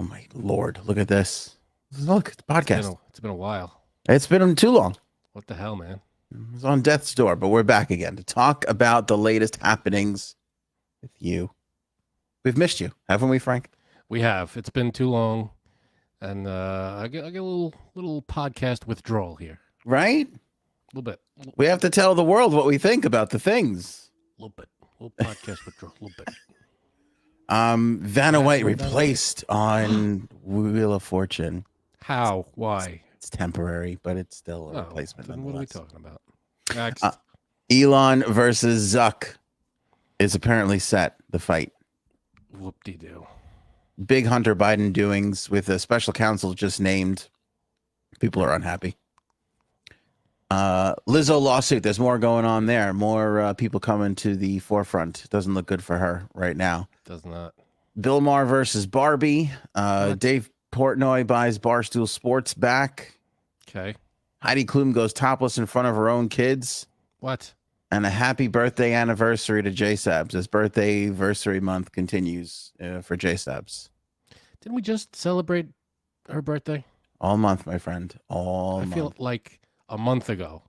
Oh my Lord! Look at this. Look, it's a podcast. It's been a while. It's been too long. What the hell, man? It's on death's door, but we're back again to talk about the latest happenings with you. We've missed you, haven't we, Frank? We have. It's been too long, and I get a little podcast withdrawal here. Right? A little bit. We have to tell the world what we think about the things. A little bit. A little podcast withdrawal. A little bit. Vanna White Replaced on Wheel of Fortune. How? Why? It's temporary, but it's still a replacement. Then what are we talking about? Next. Elon versus Zuck is apparently set, the fight. Whoop-de-doo. Big Hunter Biden doings with a special counsel just named. People are unhappy. Lizzo lawsuit. There's more going on there. More people coming to the forefront. Doesn't look good for her right now. Does not. Bill Mahr versus Barbie. Dave Portnoy buys Barstool Sports back. Okay. Heidi Klum goes topless in front of her own kids. What? And a happy birthday anniversary to J-Sabs as birthday anniversary month continues for J-Sabs. Didn't we just celebrate her birthday? All month, my friend. I feel like a month ago.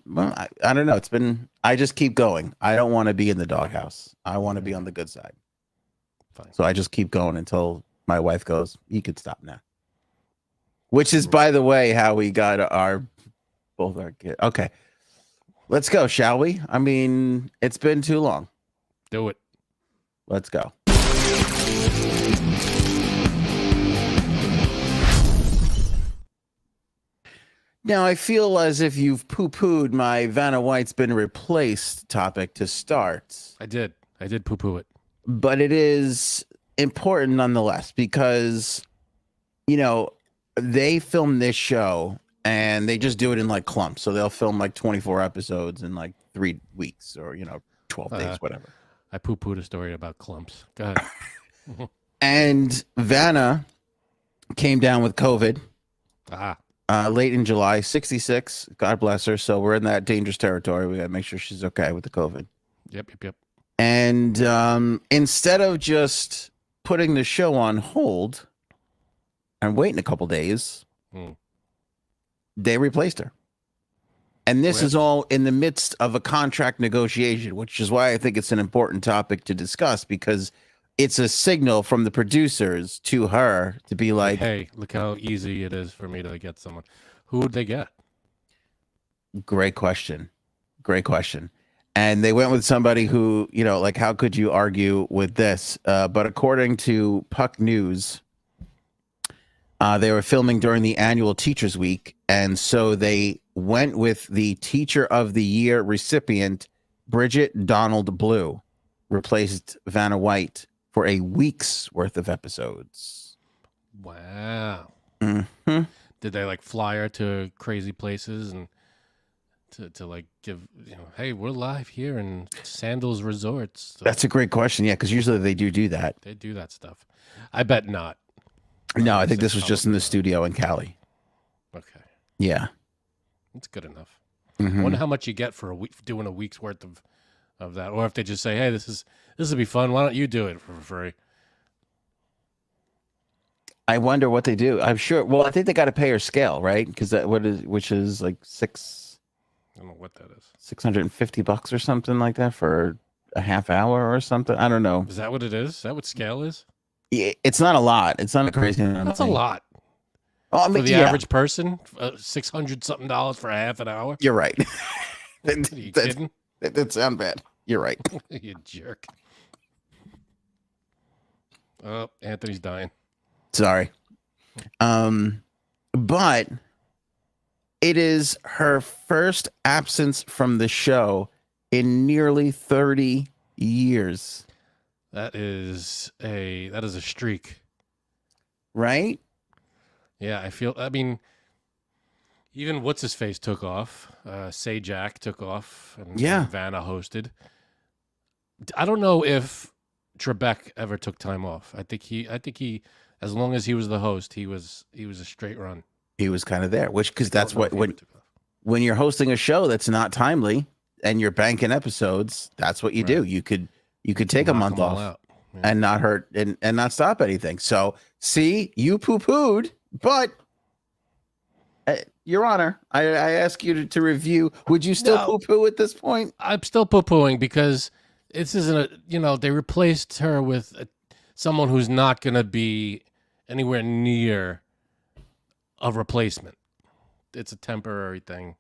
Well, I don't know. I just keep going. I don't want to be in the doghouse. I want to be on the good side. Fine. So I just keep going until my wife goes, you could stop now. Which is, by the way, how we got both our kids. Okay. Let's go, shall we? I mean, it's been too long. Do it. Let's go. Now, I feel as if you've poo-pooed my Vanna White's been replaced topic to start. I did poo-poo it. But it is important nonetheless because, they film this show and they just do it in like clumps. So they'll film like 24 episodes in like 3 weeks or, 12 days, whatever. I poo-pooed a story about clumps. Go ahead. And Vanna came down with COVID. Late in July, 66. God bless her. So we're in that dangerous territory. We got to make sure she's okay with the COVID. Yep. And instead of just putting the show on hold and waiting a couple days, they replaced her. And this is all in the midst of a contract negotiation, which is why I think it's an important topic to discuss, because it's a signal from the producers to her to be like, hey, look how easy it is for me to get someone. Who would they get? Great question. And they went with somebody who, how could you argue with this? But according to Puck News, they were filming during the annual Teachers Week. And so they went with the Teacher of the Year recipient, Bridget Donald Blue, replaced Vanna White for a week's worth of episodes. Wow. Mm-hmm. Did they fly her to crazy places and to give, hey, we're live here in Sandals Resorts? So that's a great question. Yeah, because usually they do that. They do that stuff. I bet not. No, I think this was just in the studio in Cali. Okay. Yeah. That's good enough. Mm-hmm. I wonder how much you get for doing a week's worth of that. Or if they just say, hey, this would be fun. Why don't you do it for free? I wonder what they do. I'm sure. Well, I think they got to pay her scale, right? Because which is like I don't know what that is. $650 or something like that for a half hour or something. I don't know. Is that what it is? Is that what scale is? Yeah, it's not a lot. It's not a crazy amount. That's a lot. Oh, I mean, for the average person, $600 something for a half an hour. You're right. Are you kidding? That did sound bad. You're right. You jerk. Oh, Anthony's dying. Sorry. But it is her first absence from the show in nearly 30 years. That is a streak. Right? Yeah, I mean, even what's his face took off. Sajak took off and Vanna hosted. I don't know if Trebek ever took time off. I think he as long as he was the host, he was a straight run. He was kind of there, because that's what when you're hosting a show that's not timely and you're banking episodes, that's what you do. You could take a month off. and not hurt and not stop anything. So, see, you poo-pooed, but Your Honor, I ask you to review. Would you still poo-poo at this point? I'm still poo-pooing because this isn't they replaced her with someone who's not going to be anywhere near a replacement. It's a temporary thing.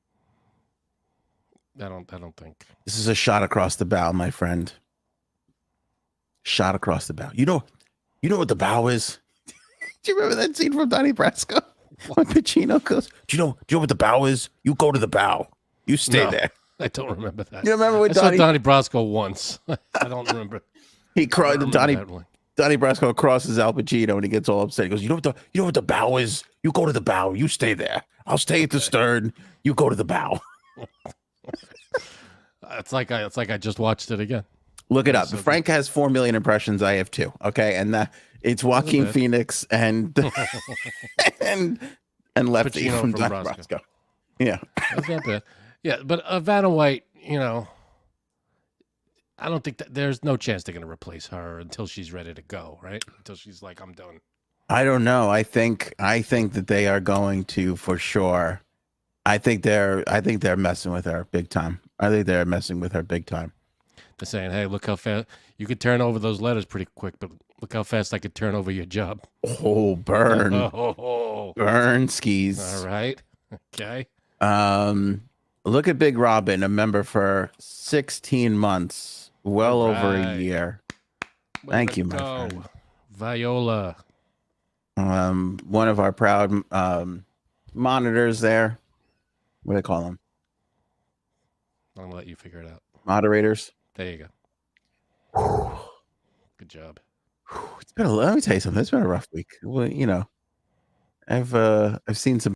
I don't think. This is a shot across the bow, my friend. Shot across the bow. You know what the bow is? Do you remember that scene from Donnie Brasco? When Pacino goes, do you know what the bow is? You go to the bow. You stay there. I don't remember that. You remember when I saw Donnie Brasco once. I don't remember. He cried. Donnie Brasco crosses Al Pacino and he gets all upset. He goes, you know what the bow is? You go to the bow. You stay there. I'll stay at the stern. You go to the bow. It's like I just watched it again. Look it up. So Frank has 4 million impressions. I have 2. Okay, and it's Joaquin Phoenix and and Lefty Pacino from Donnie Brasco. Yeah, that's not bad. Yeah, but Vanna White, I don't think that there's no chance they're going to replace her until she's ready to go, right? Until she's like, I'm done. I don't know. I think that they are going to for sure. I think they're messing with her big time. They're saying, hey, look how fast you could turn over those letters pretty quick, but look how fast I could turn over your job. Oh, burn. Burn skis. All right. Okay. Look at Big Robin, a member for 16 months, well over a year. Thank you, my friend. Viola. One of our proud monitors there. What do they call them? I'm going to let you figure it out. Moderators. There you go. Good job. It's been let me tell you something. It's been a rough week. Well, I've seen some,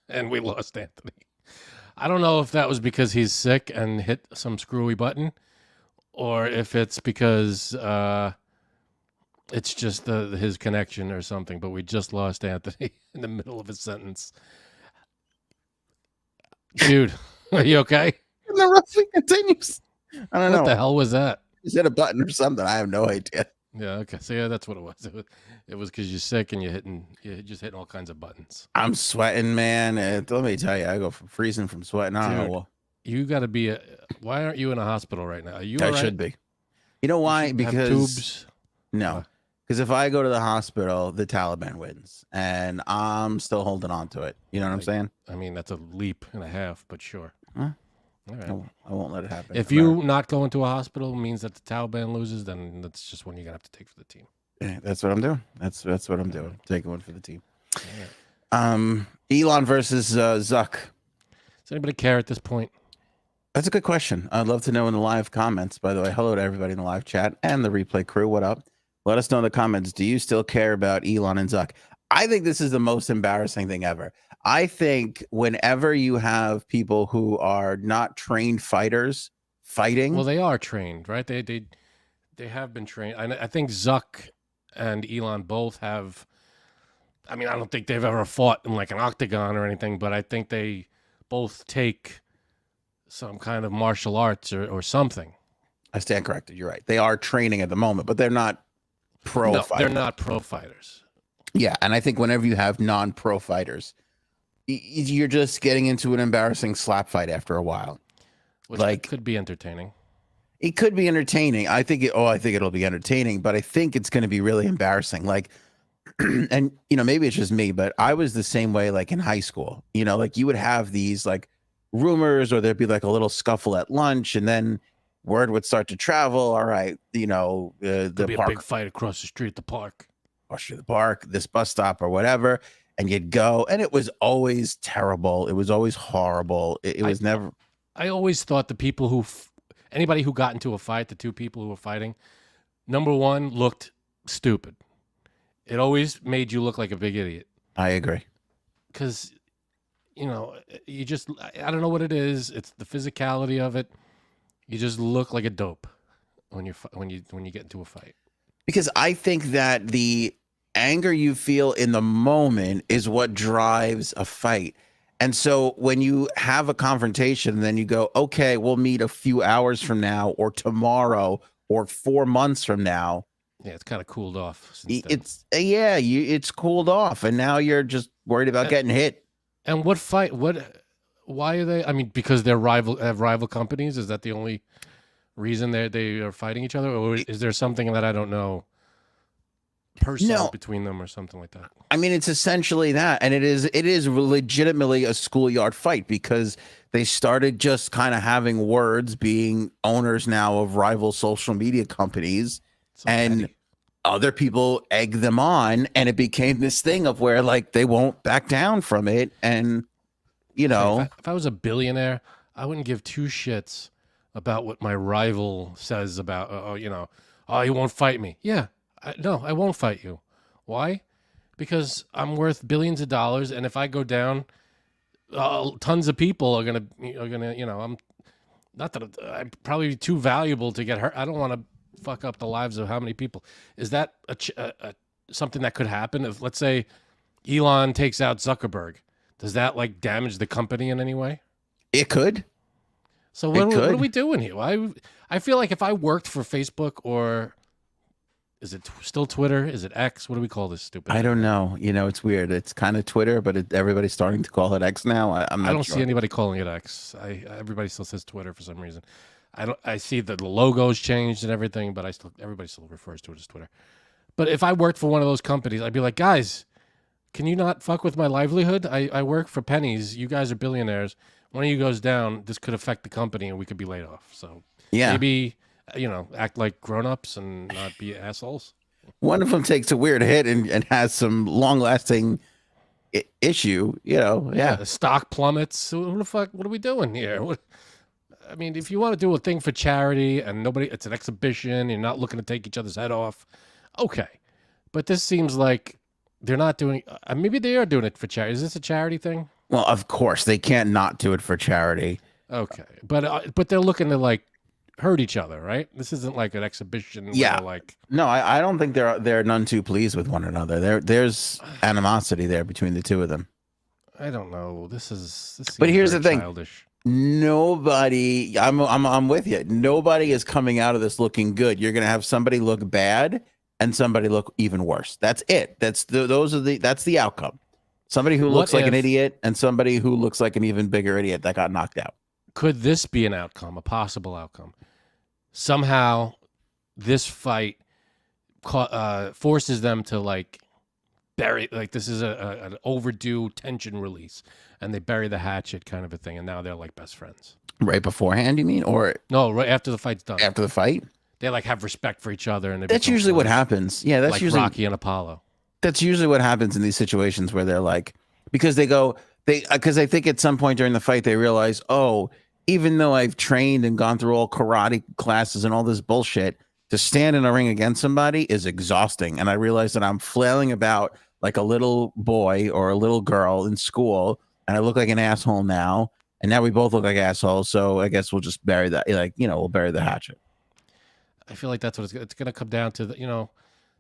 and we lost Anthony. I don't know if that was because he's sick and hit some screwy button, or if it's because it's just his connection or something. But we just lost Anthony in the middle of his sentence. Dude, are you okay? And the rough week continues. I don't know. What the hell was that? Is it a button or something? I have no idea. Yeah, okay. So yeah, that's what it was. It was because you're sick and you're just hitting all kinds of buttons. I'm sweating, man. Let me tell you, I go from freezing from sweating. I don't know. You got to be why aren't you in a hospital right now? Are you I should be. You know why? Because tubes? No. Because if I go to the hospital, the Taliban wins, and I'm still holding on to it. You know what I'm saying? I mean, that's a leap and a half, but sure. Huh? All right. I won't let it happen. If you not going to a hospital means that the Taliban loses, then that's just one you're gonna have to take for the team. Yeah, that's what I'm doing. That's what I'm doing. Taking one for the team. Right. Elon versus Zuck. Does anybody care at this point? That's a good question. I'd love to know in the live comments. By the way, hello to everybody in the live chat and the replay crew. What up? Let us know in the comments. Do you still care about Elon and Zuck? I think this is the most embarrassing thing ever. I think whenever you have people who are not trained fighters fighting. Well, they are trained, right? They have been trained. I think Zuck and Elon both have. I mean, I don't think they've ever fought in like an octagon or anything, but I think they both take some kind of martial arts or something. I stand corrected. You're right. They are training at the moment, but they're not pro fighters. They're not pro fighters. Yeah, and I think whenever you have non-pro fighters, you're just getting into an embarrassing slap fight after a while. Which could be entertaining. It could be entertaining. I think it'll be entertaining, but I think it's going to be really embarrassing. Like, and maybe it's just me, but I was the same way. Like in high school, like you would have these like rumors, or there'd be like a little scuffle at lunch, and then word would start to travel. All right, the be park, a big fight across the street at the park. This bus stop or whatever, and you'd go, and it was always terrible. It was always horrible. It was never. I always thought the people anybody who got into a fight, the two people who were fighting, number one, looked stupid. It always made you look like a big idiot. I agree. Because, you just, I don't know what it is. It's the physicality of it. You just look like a dope when you get into a fight. Because I think that the anger you feel in the moment is what drives a fight. And so when you have a confrontation, then you go, okay, we'll meet a few hours from now or tomorrow or 4 months from now, Yeah, it's kind of cooled off since then. It's cooled off, and now you're just worried about getting hit. And why are they? I mean, because they're have rival companies. Is that the only reason they are fighting each other, or is there something that I don't know personal between them or something like that? I mean, it's essentially that, and it is legitimately a schoolyard fight because they started just kind of having words, being owners now of rival social media companies, and other people egg them on, and it became this thing of where like they won't back down from it. And if I was a billionaire, I wouldn't give two shits about what my rival says about you won't fight me. Yeah, no, I won't fight you. Why? Because I'm worth billions of dollars, and if I go down, tons of people are gonna I'm not that I'm probably too valuable to get hurt. I don't want to fuck up the lives of how many people. Is that something that could happen if, let's say, Elon takes out Zuckerberg? Does that like damage the company in any way? It could. So what are we doing here? I feel like if I worked for Facebook, or is it still Twitter? Is it X? What do we call this stupid? I don't know. It's weird. It's kind of Twitter, but everybody's starting to call it X now. I don't see anybody calling it X. Everybody still says Twitter for some reason. I see that the logo's changed and everything, but everybody still refers to it as Twitter. But if I worked for one of those companies, I'd be like, guys, can you not fuck with my livelihood? I work for pennies. You guys are billionaires. One of you goes down, this could affect the company and we could be laid off. So maybe, act like grown-ups and not be assholes. One of them takes a weird hit and has some long-lasting issue, The stock plummets. Who the fuck, what are we doing here? I mean, if you want to do a thing for charity and it's an exhibition, you're not looking to take each other's head off, okay. But this seems like they're not doing, maybe they are doing it for charity. Is this a charity thing? Well, of course, they can't not do it for charity. Okay. But they're looking to like hurt each other, right? This isn't like an exhibition. Yeah. No, I don't think they're none too pleased with one another. There's animosity there between the two of them. I don't know. This but here's the thing. Childish. Nobody, I'm with you. Nobody is coming out of this looking good. You're going to have somebody look bad and somebody look even worse. That's it. That's the outcome. Somebody who looks like an idiot and somebody who looks like an even bigger idiot that got knocked out. Could this be an outcome, a possible outcome? Somehow this fight forces them to like bury, like this is an overdue tension release, and they bury the hatchet kind of a thing, and now they're like best friends. Right beforehand, you mean? Or no, right after the fight's done. After the fight? They like have respect for each other, and that's usually what happens. Yeah, that's like usually Rocky and Apollo. That's usually what happens in these situations where they're like, because I think at some point during the fight they realize, oh, even though I've trained and gone through all karate classes and all this bullshit, to stand in a ring against somebody is exhausting. And I realize that I'm flailing about like a little boy or a little girl in school, and I look like an asshole now. And now we both look like assholes. So I guess we'll just bury that, we'll bury the hatchet. I feel like that's what it's going to come down to.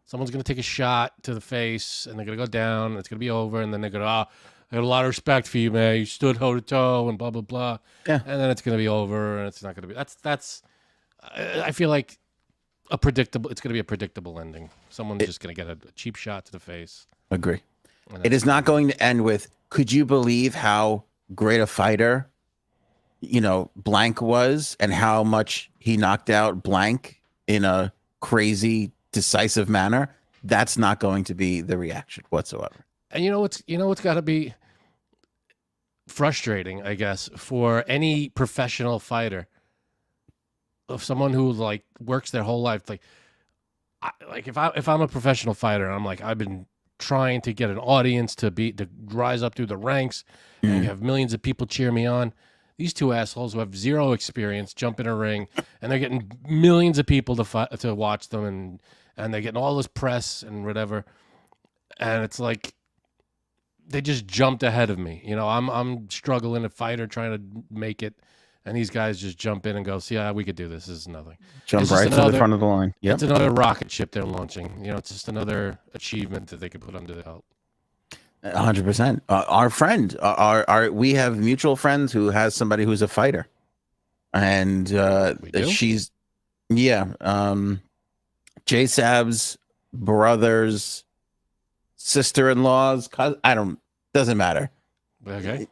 Someone's going to take a shot to the face, and they're going to go down, and it's going to be over, and then they're going to, I got a lot of respect for you, man. You stood toe to toe, and blah, blah, blah. Yeah. And then it's going to be over, and it's not going to be. I feel like it's going to be a predictable ending. Someone's just going to get a cheap shot to the face. Agree. It is not going to end with, could you believe how great a fighter, blank was, and how much he knocked out blank in a crazy, decisive manner? That's not going to be the reaction whatsoever. And what's got to be frustrating, I guess, for any professional fighter, of someone who like works their whole life, if I'm a professional fighter, and I'm like, I've been trying to get an audience to rise up through the ranks, and have millions of people cheer me on. These two assholes who have zero experience jump in a ring, and they're getting millions of people to watch them, and they're getting all this press and whatever. And it's like they just jumped ahead of me. I'm struggling, a fighter trying to make it, and these guys just jump in and go, "See, we could do this. This is nothing." Jump right to the front of the line. Yep. It's another rocket ship they're launching. It's just another achievement that they could put under the belt. 100%. Our friend, we have mutual friends who has somebody who's a fighter, and Yeah. J Sab's brother's sister-in-law's cousin. Doesn't matter. Okay.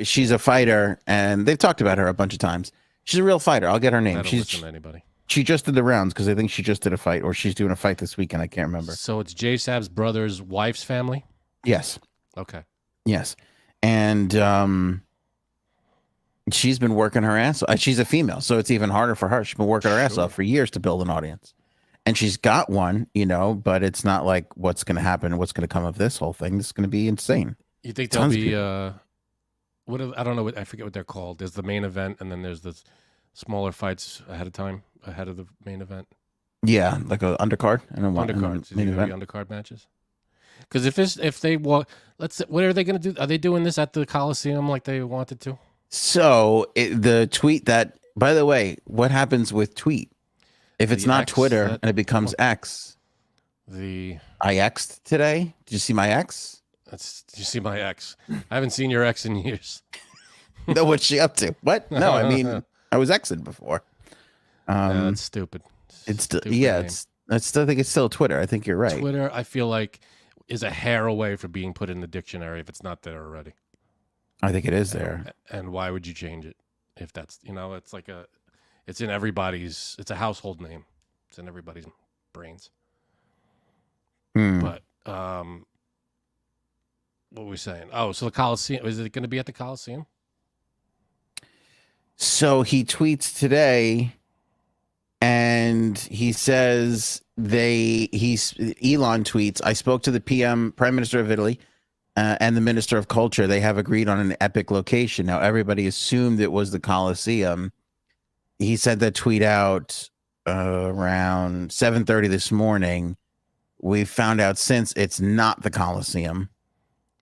She's a fighter, and they've talked about her a bunch of times. She's a real fighter. I'll get her name. I don't listen to anybody. She just did the rounds because I think she just did a fight, or she's doing a fight this weekend. I can't remember. So it's J Sab's brother's wife's family? Yes. Okay. Yes. And she's been working her ass off. She's a female, so it's even harder for her. She's been working her ass off for years to build an audience. And she's got one, but it's not like what's going to happen, what's going to come of this whole thing. This is going to be insane. You think there'll be I don't know I forget what they're called. There's the main event, and then there's the smaller fights ahead of the main event. Yeah, like a undercard and a undercards. Main event. Undercard matches. Because what are they going to do? Are they doing this at the Coliseum like they wanted to? So the tweet that, by the way, what happens with tweet if it's not X, Twitter and it becomes X? I X'd today. Did you see my X? Did you see my ex? I haven't seen your ex in years. No, what's she up to? What? No, I mean, I was X'd before. That's stupid. It's still, yeah. I still think it's still Twitter. I think you're right. Twitter, I feel like, is a hair away from being put in the dictionary if it's not there already. I think it is there. And why would you change it if that's it's like it's in everybody's. It's a household name. It's in everybody's brains. But what were we saying? Oh, so the Coliseum, is it going to be at the Coliseum? So he tweets today, and he says Elon tweets, I spoke to the Prime Minister of Italy, and the Minister of Culture. They have agreed on an epic location. Now, everybody assumed it was the Coliseum. He sent that tweet out around 7:30 this morning. We found out since it's not the Coliseum.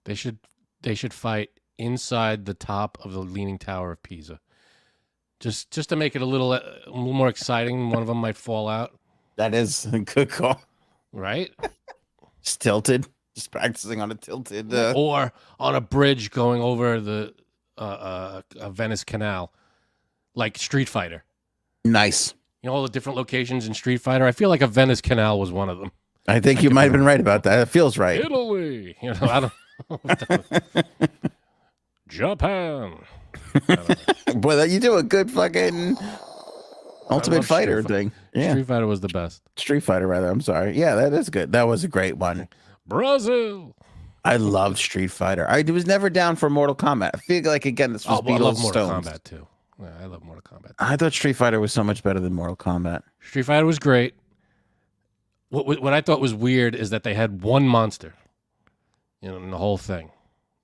They should fight inside the top of the Leaning Tower of Pisa, just to make it a little more exciting. One of them might fall out. That is a good call, right? Just tilted, just practicing on a tilted, or on a bridge going over the Venice Canal, like Street Fighter. Nice. All the different locations in Street Fighter. I feel like a Venice Canal was one of them. I think you might have been right about that. It feels right. Italy, I don't. Japan. Boy, you do a good fucking Ultimate Fighter thing. Yeah. Street Fighter was the best. Street Fighter, rather. I'm sorry. Yeah, that is good. That was a great one. Brazil. I loved Street Fighter. I was never down for Mortal Kombat. I feel like, again, this was Beatles. I love Mortal Kombat, too. Yeah, I love Mortal Kombat. I thought Street Fighter was so much better than Mortal Kombat. Street Fighter was great. What I thought was weird is that they had one monster, in the whole thing.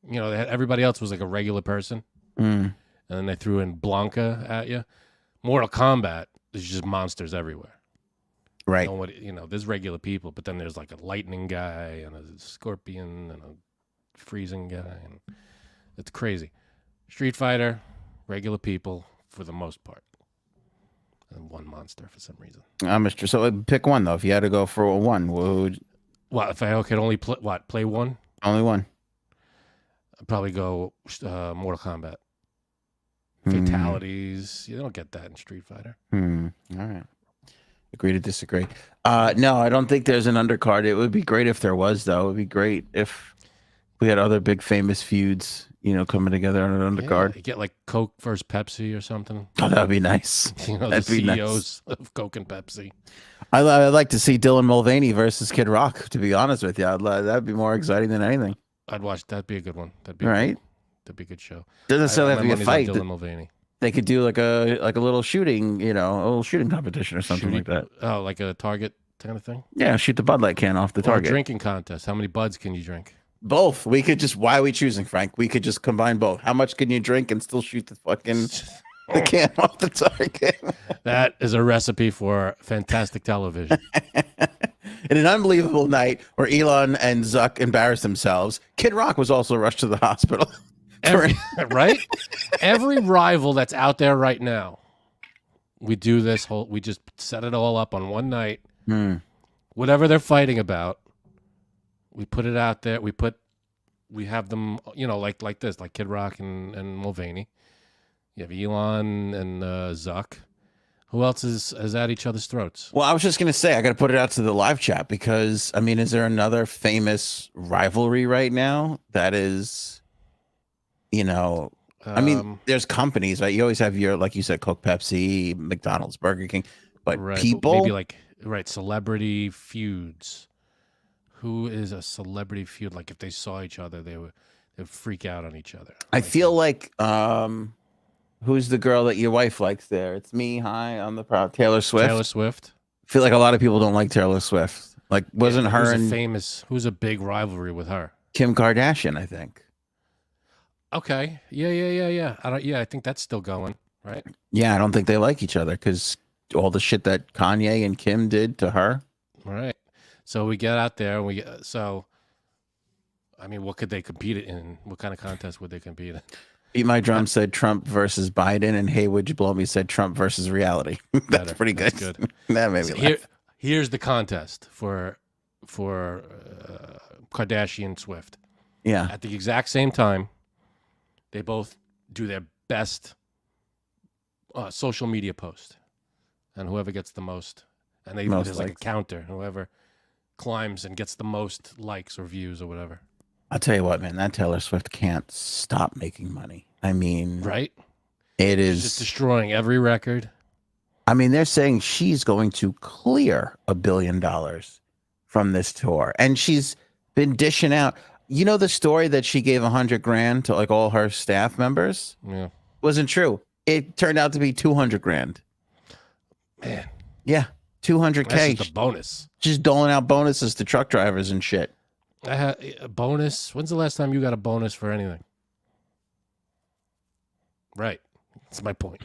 They had, everybody else was like a regular person, and then they threw in Blanca at you. Mortal Kombat is just monsters everywhere. Right. There's regular people, but then there's like a lightning guy and a scorpion and a freezing guy, and it's crazy. Street Fighter, regular people for the most part. And one monster for some reason. So pick one though. If you had to go for one, what if I could only play one? Only one. I'd probably go Mortal Kombat. Fatalities. You don't get that in Street Fighter. All right. Agree to disagree. No, I don't think there's an undercard. It would be great if there was, though. It would be great if we had other big famous feuds, coming together on an undercard. Yeah, you get like Coke versus Pepsi or something. Oh, that'd be nice. The CEOs of Coke and Pepsi. I'd like to see Dylan Mulvaney versus Kid Rock, to be honest with you. That'd be more exciting than anything. I'd watch. That'd be a good one. That'd be right. That'd be a good show. Doesn't necessarily have to be a fight. Dylan Mulvaney. They could do like a little shooting, a little shooting competition or something like that. Oh, like a target kind of thing? Yeah, shoot the Bud Light can off the target. A drinking contest. How many buds can you drink? Both. We could just, why are we choosing, Frank? We could just combine both. How much can you drink and still shoot the fucking the can off the target? That is a recipe for fantastic television. In an unbelievable night where Elon and Zuck embarrassed themselves, Kid Rock was also rushed to the hospital. Right? Every rival that's out there right now, we do this we just set it all up on one night. Whatever they're fighting about, we put it out there. We have them, like this, like Kid Rock and Mulvaney. You have Elon and Zuck. Who else is at each other's throats? Well, I was just gonna say I got to put it out to the live chat because I mean, is there another famous rivalry right now that is, I mean, there's companies, right? You always have your, like you said, Coke, Pepsi, McDonald's, Burger King, but right, people but maybe like celebrity feuds. Who is a celebrity feud? Like if they saw each other, they would freak out on each other. I feel like who's the girl that your wife likes there? It's me. Hi, I'm the proud Taylor Swift. Taylor Swift. I feel like a lot of people don't like Taylor Swift. Like, wasn't her and who's a big rivalry with her? Kim Kardashian, I think. Okay. Yeah. I think that's still going, right? Yeah, I don't think they like each other because all the shit that Kanye and Kim did to her. All right. So we get out there and I mean, what could they compete in? What kind of contest would they compete in? Beat My Drum said Trump versus Biden, and Hey, Would You Blow Me said Trump versus reality. That's pretty good. That's good. That made me laugh. Here's the contest for Kardashian Swift. Yeah. At the exact same time, they both do their best social media post, and whoever gets the most, and there's like a counter. Whoever climbs and gets the most likes or views or whatever. I'll tell you what, man, that Taylor Swift can't stop making money. I mean, right? She's just destroying every record. I mean, they're saying she's going to clear $1 billion from this tour, and she's been dishing out. You know the story that she gave $100,000 to like all her staff members? Yeah, wasn't true. It turned out to be $200,000. Man, yeah, $200K. That's just a bonus. She's doling out bonuses to truck drivers and shit. A bonus? When's the last time you got a bonus for anything? Right. That's my point.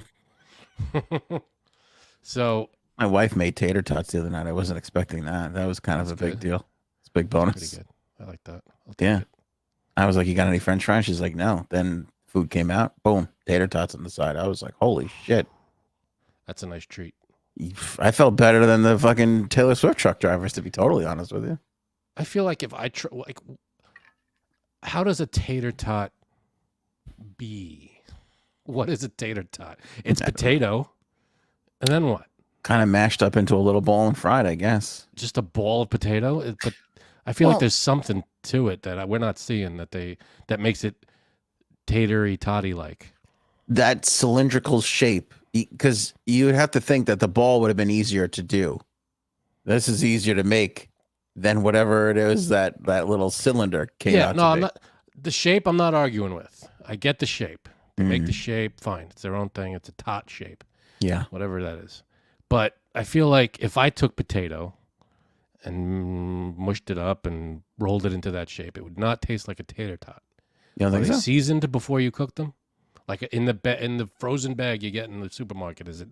So my wife made tater tots the other night. I wasn't expecting that. That was kind of a big deal. It's a big bonus. Pretty good. I like that. Yeah. I was like, you got any French fries? She's like, no. Then food came out. Boom. Tater tots on the side. I was like, holy shit. That's a nice treat. I felt better than the fucking Taylor Swift truck drivers, to be totally honest with you. I feel like if I how does a tater tot be? What is a tater tot? It's potato, and then what? Kind of mashed up into a little ball and fried, I guess. Just a ball of potato, but I feel like there's something to it that we're not seeing that makes it tatery toddy like. That cylindrical shape, because you would have to think that the ball would have been easier to do. This is easier to make than whatever it is that little cylinder came out. Yeah, no, I'm not. The shape, I'm not arguing with. I get the shape. They make the shape, fine. It's their own thing. It's a tot shape. Yeah. Whatever that is. But I feel like if I took potato and mushed it up and rolled it into that shape, it would not taste like a tater tot. You don't think so? Seasoned before you cook them? Like in the frozen bag you get in the supermarket, is it?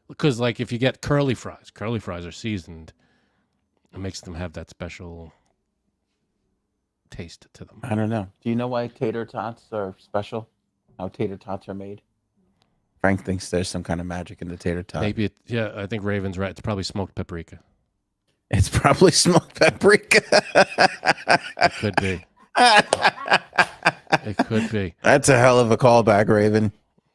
Because like if you get curly fries are seasoned. It makes them have that special taste to them. I don't know. Do you know why tater tots are special? How tater tots are made? Frank thinks there's some kind of magic in the tater tot. Maybe I think Raven's right. It's probably smoked paprika. It's probably smoked paprika. It could be. It could be. That's a hell of a callback, Raven.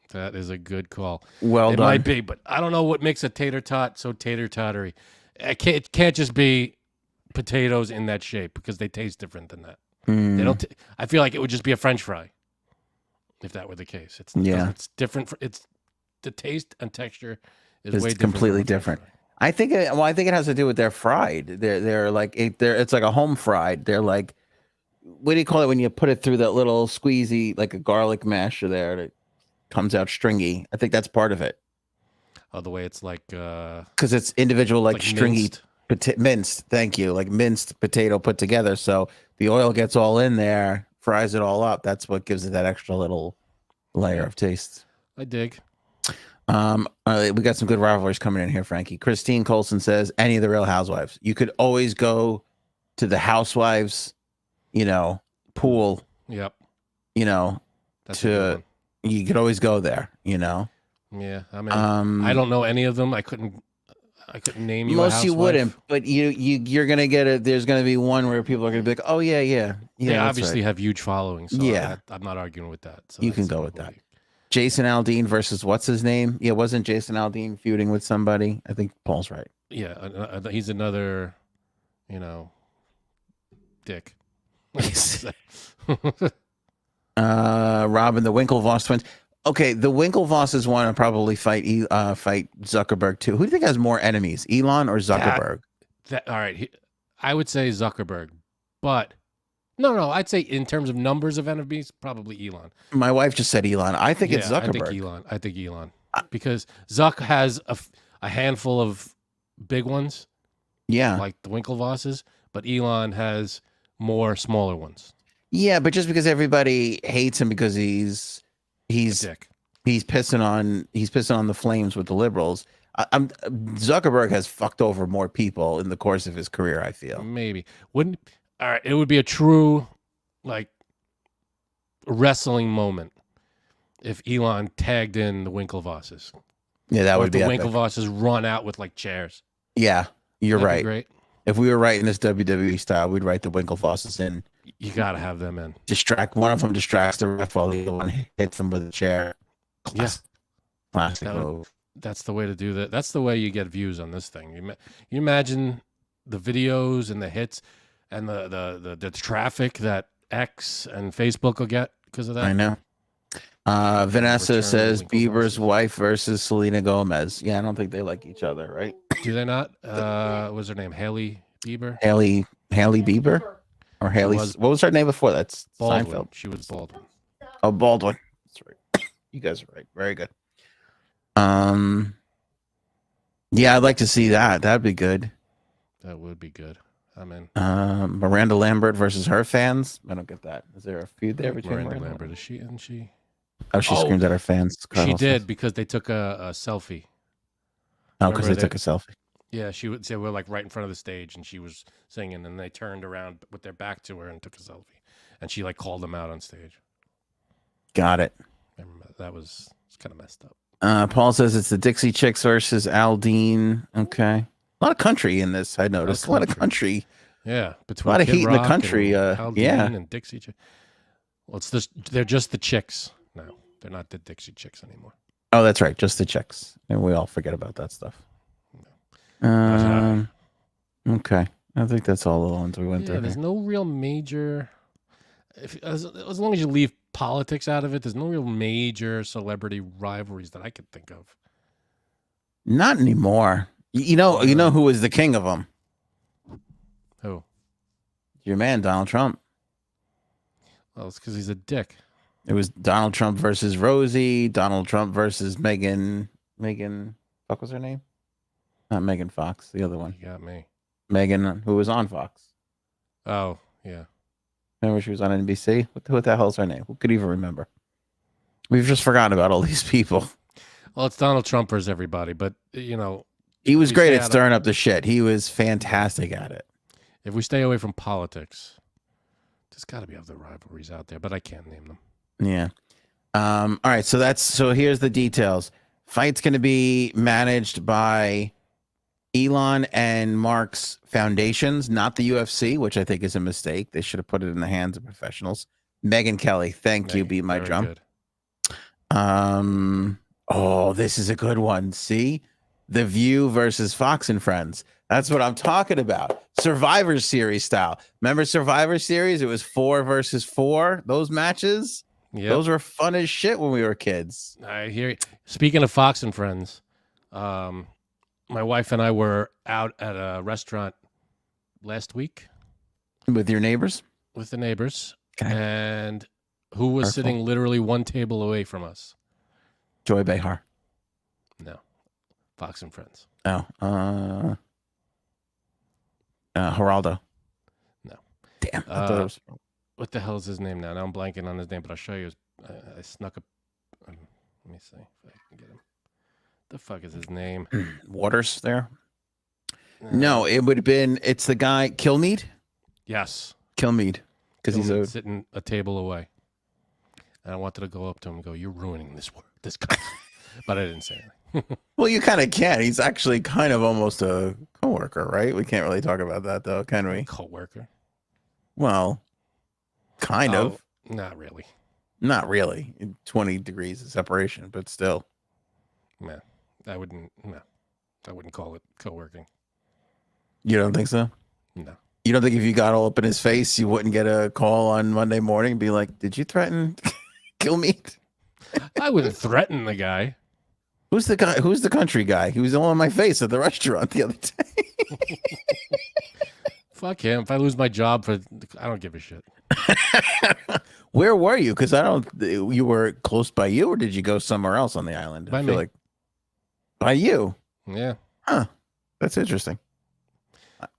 That is a good call. Well done. It might be, but I don't know what makes a tater tot so tater tottery. It can't just be potatoes in that shape because they taste different than that. They don't. I feel like it would just be a French fry if that were the case. It's different. It's the taste and texture is way different. Completely different. I think it has to do with they're fried. They're like it's like a home fried. They're like, what do you call it when you put it through that little squeezy like a garlic masher there that comes out stringy? I think that's part of it. Oh, the way it's like because it's individual like stringy minced. Thank you, like minced potato put together. So the oil gets all in there, fries it all up. That's what gives it that extra little layer of taste. I dig. We got some good rivalries coming in here, Frankie. Christine Colson says any of the Real Housewives. You could always go to the Housewives, pool. Yep. You could always go there. Yeah, I mean, I don't know any of them. I couldn't name you. Most you wouldn't, but you're gonna get it. There's gonna be one where people are gonna be like, "Oh yeah." They obviously have huge followings. So yeah, I'm not arguing with that. So you can go with that. Jason Aldean versus what's his name? Yeah, wasn't Jason Aldean feuding with somebody? I think Paul's right. Yeah, he's another, dick. Robin, the Winklevoss twins. Okay, the Winklevosses want to probably fight Zuckerberg too. Who do you think has more enemies, Elon or Zuckerberg? All right, I would say Zuckerberg, but no, I'd say in terms of numbers of enemies, probably Elon. My wife just said Elon. I think it's Zuckerberg. I think Elon because Zuck has a handful of big ones. Yeah, like the Winklevosses, but Elon has more smaller ones. Yeah, but just because everybody hates him because he's a dick. he's pissing on the flames with the liberals. Zuckerberg has fucked over more people in the course of his career, I feel. Maybe it would be a true like wrestling moment if Elon tagged in the Winklevosses. Yeah, that would be the epic. Winklevosses run out with like chairs. Yeah, you're That'd right. Be great. If we were writing this WWE style, we'd write the Winklevosses in. You gotta have them in. One of them distracts the ref while the other one hits them with a chair. Classic move. That's the way to do that. That's the way you get views on this thing. You imagine the videos and the hits and the traffic that X and Facebook will get because of that. I know. Vanessa says Bieber's wife versus Selena Gomez. Yeah, I don't think they like each other, right? Do they not? What was her name? Hailey Bieber? Hailey Bieber? Or Haley? What was her name before? That's Baldwin. Seinfeld. She was Baldwin. Oh, Baldwin. That's right. You guys are right. Very good. Yeah, I'd like to see that. That'd be good. That would be good. I'm in. Miranda Lambert versus her fans. I don't get that. Is there a feud there between Miranda Lambert? Isn't she? Oh, she screamed at her fans. She did because they took a selfie. Oh, because they took a selfie. Yeah, she would say we're like right in front of the stage, and she was singing, and they turned around with their back to her and took a selfie, and she like called them out on stage. Got it. I remember that was kind of messed up. Paul says it's the Dixie Chicks versus Aldean. Okay, a lot of country in this. I noticed a lot of country. Yeah, between a lot of heat in the country. Aldean and Dixie Chicks. Well, they're just the Chicks now. They're not the Dixie Chicks anymore. Oh, that's right, just the Chicks, and we all forget about that stuff. Okay, I think that's all the ones we went through. There's no real major. As long as you leave politics out of it, there's no real major celebrity rivalries that I could think of. Not anymore. You know who was the king of them? Who? Your man, Donald Trump. Well, it's because he's a dick. It was Donald Trump versus Rosie. Donald Trump versus Megan. What was her name? Not Megan Fox. The other one. You got me. Megan, who was on Fox. Oh, yeah. Remember she was on NBC? What the hell's her name? Who could even remember? We've just forgotten about all these people. Well, it's Donald Trump versus everybody, but, He was great at stirring up the shit. He was fantastic at it. If we stay away from politics, there's got to be other rivalries out there, but I can't name them. Yeah. All right. So here's the details. Fight's going to be managed by Elon and Mark's foundations, not the UFC, which I think is a mistake. They should have put it in the hands of professionals. Megyn Kelly, thank you. Beat my drum. Good. Oh, this is a good one. See? The View versus Fox and Friends. That's what I'm talking about. Survivor Series style. Remember Survivor Series? It was 4 versus 4. Those matches. Yep. Those were fun as shit when we were kids. I hear you. Speaking of Fox and Friends, my wife and I were out at a restaurant last week. With your neighbors? With the neighbors. Okay. And who was sitting literally one table away from us? Joy Behar. No. Fox and Friends. Oh. Geraldo. No. Damn. I thought it was... What the hell is his name now? Now I'm blanking on his name, but I'll show you. I snuck up. Let me see if I can get him. The fuck is his name? Waters there? No, it would have been. It's the guy Kilmeade. Yes, Kilmeade, because he's sitting a table away. And I wanted to go up to him and go, "You're ruining this guy," but I didn't say anything. Well, you kind of can. He's actually kind of almost a coworker, right? We can't really talk about that though, can we? Coworker. Well. Kind of. Not really. Not really. 20 degrees of separation, but still. Nah, I wouldn't call it co-working. You don't think so? No. You don't think if you got all up in his face, you wouldn't get a call on Monday morning and be like, did you threaten kill me? I wouldn't threaten the guy. Who's the guy? Who's the country guy? He was all in my face at the restaurant the other day. Fuck him. If I lose my job I don't give a shit. Where were you? Because you were close by you, or did you go somewhere else on the island? By I feel me. like by you. Yeah. Huh. That's interesting.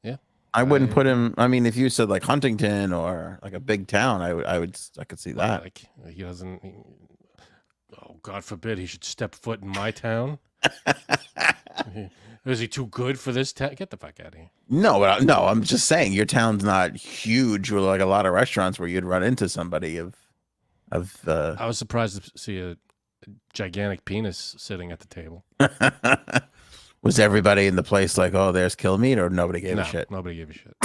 Yeah. I wouldn't put him. I mean, if you said like Huntington or like a big town, I could see that. Like he doesn't. Oh, God forbid he should step foot in my town. Is he too good for this town? Get the fuck out of here. No, I'm just saying your town's not huge with like a lot of restaurants where you'd run into somebody of. I was surprised to see a gigantic penis sitting at the table. Was everybody in the place like, oh, there's kill meat, or nobody gave a shit? Nobody gave a shit.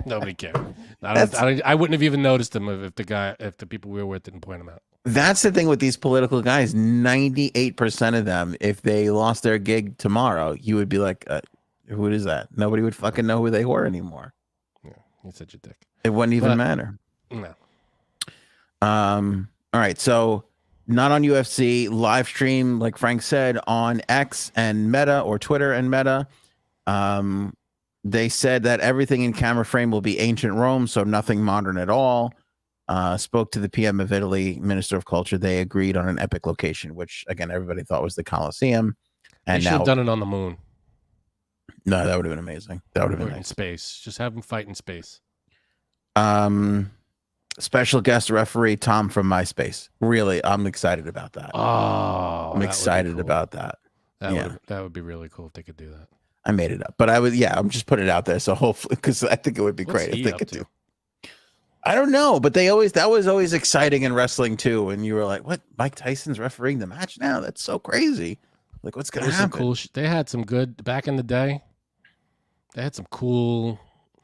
Nobody cared. I wouldn't have even noticed him if the people we were with didn't point him out. That's the thing with these political guys. 98% of them, if they lost their gig tomorrow, you would be like, who is that? Nobody would fucking know who they were anymore. Yeah, he's such a dick. It wouldn't even matter. No. All right, so not on UFC, live stream, like Frank said, on X and Meta, or Twitter and Meta. They said that everything in camera frame will be ancient Rome, so nothing modern at all. Spoke to the PM of Italy, Minister of Culture. They agreed on an epic location, which, again, everybody thought was the Colosseum. And they should have done it on the moon. No, that would have been amazing. That would have been in nice. Space. Just have them fight in space. Special guest referee Tom from MySpace. Really, I'm excited about that. Oh, I'm excited about that. That would be really cool if they could do that. I made it up, but I'm just putting it out there. So hopefully, because I think it would be great if they could do. I don't know, but that was always exciting in wrestling too. And you were like, what? Mike Tyson's refereeing the match now? That's so crazy. Like, what's going to happen? Cool they had some good back in the day. They had some cool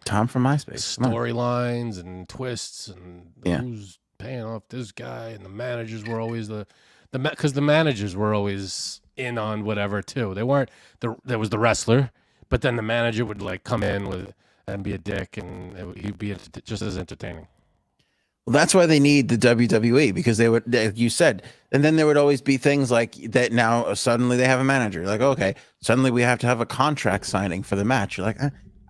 Tom from MySpace storylines and twists, and who's paying off this guy, and the managers were always because the managers were always in on whatever too. They weren't there was the wrestler, but then the manager would like come in and be a dick, and he'd be just as entertaining. Well, that's why they need the WWE, because they would, like you said, and then there would always be things like that. Now suddenly they have a manager. Like, okay, suddenly we have to have a contract signing for the match. You're like,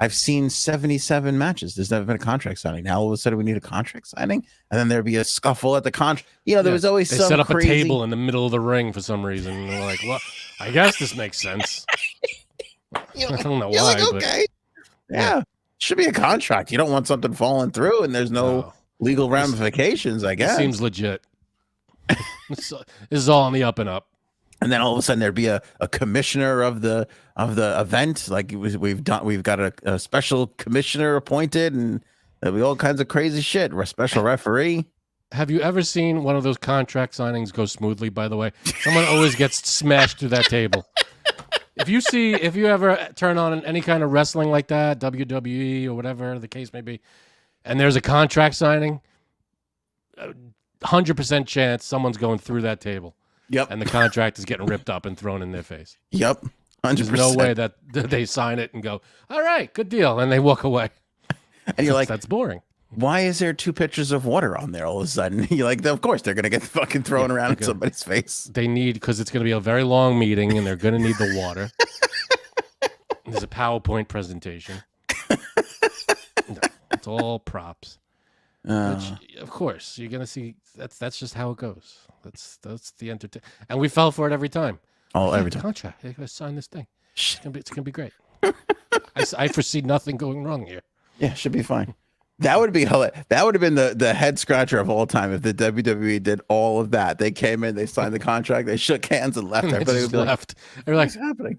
I've seen 77 matches. There's never been a contract signing. Now all of a sudden we need a contract signing, and then there'd be a scuffle at the contract. There was always some set up crazy... a table in the middle of the ring for some reason. And they're like, well, I guess this makes sense. I don't know why. Like, okay, yeah, should be a contract. You don't want something falling through, and there's no legal ramifications. I guess it seems legit. This is all on the up and up. And then all of a sudden there'd be a commissioner of the event. Like we've got a special commissioner appointed, and there'll be all kinds of crazy shit. Or a special referee. Have you ever seen one of those contract signings go smoothly? By the way, someone always gets smashed through that table. If you ever turn on any kind of wrestling like that, WWE or whatever the case may be, and there's a contract signing, 100% chance someone's going through that table. Yep. And the contract is getting ripped up and thrown in their face. Yep. 100%. There's no way that they sign it and go, all right, good deal, and they walk away. And you're like, that's boring. Why is there 2 pitchers of water on there all of a sudden? You're like, of course they're gonna get fucking thrown around in somebody's face. They need, because it's gonna be a very long meeting, and they're gonna need the water. There's a PowerPoint presentation. No, it's all props. Which, of course, you're gonna see. That's just how it goes. That's the entertainment, and we fell for it every time. Every time. Contract. They gotta sign this thing. It's gonna be great. I foresee nothing going wrong here. Yeah, should be fine. That would be hilarious. That would have been the head scratcher of all time if the WWE did all of that. They came in, they signed the contract, they shook hands and left. Everybody would be left. They're like, what's happening?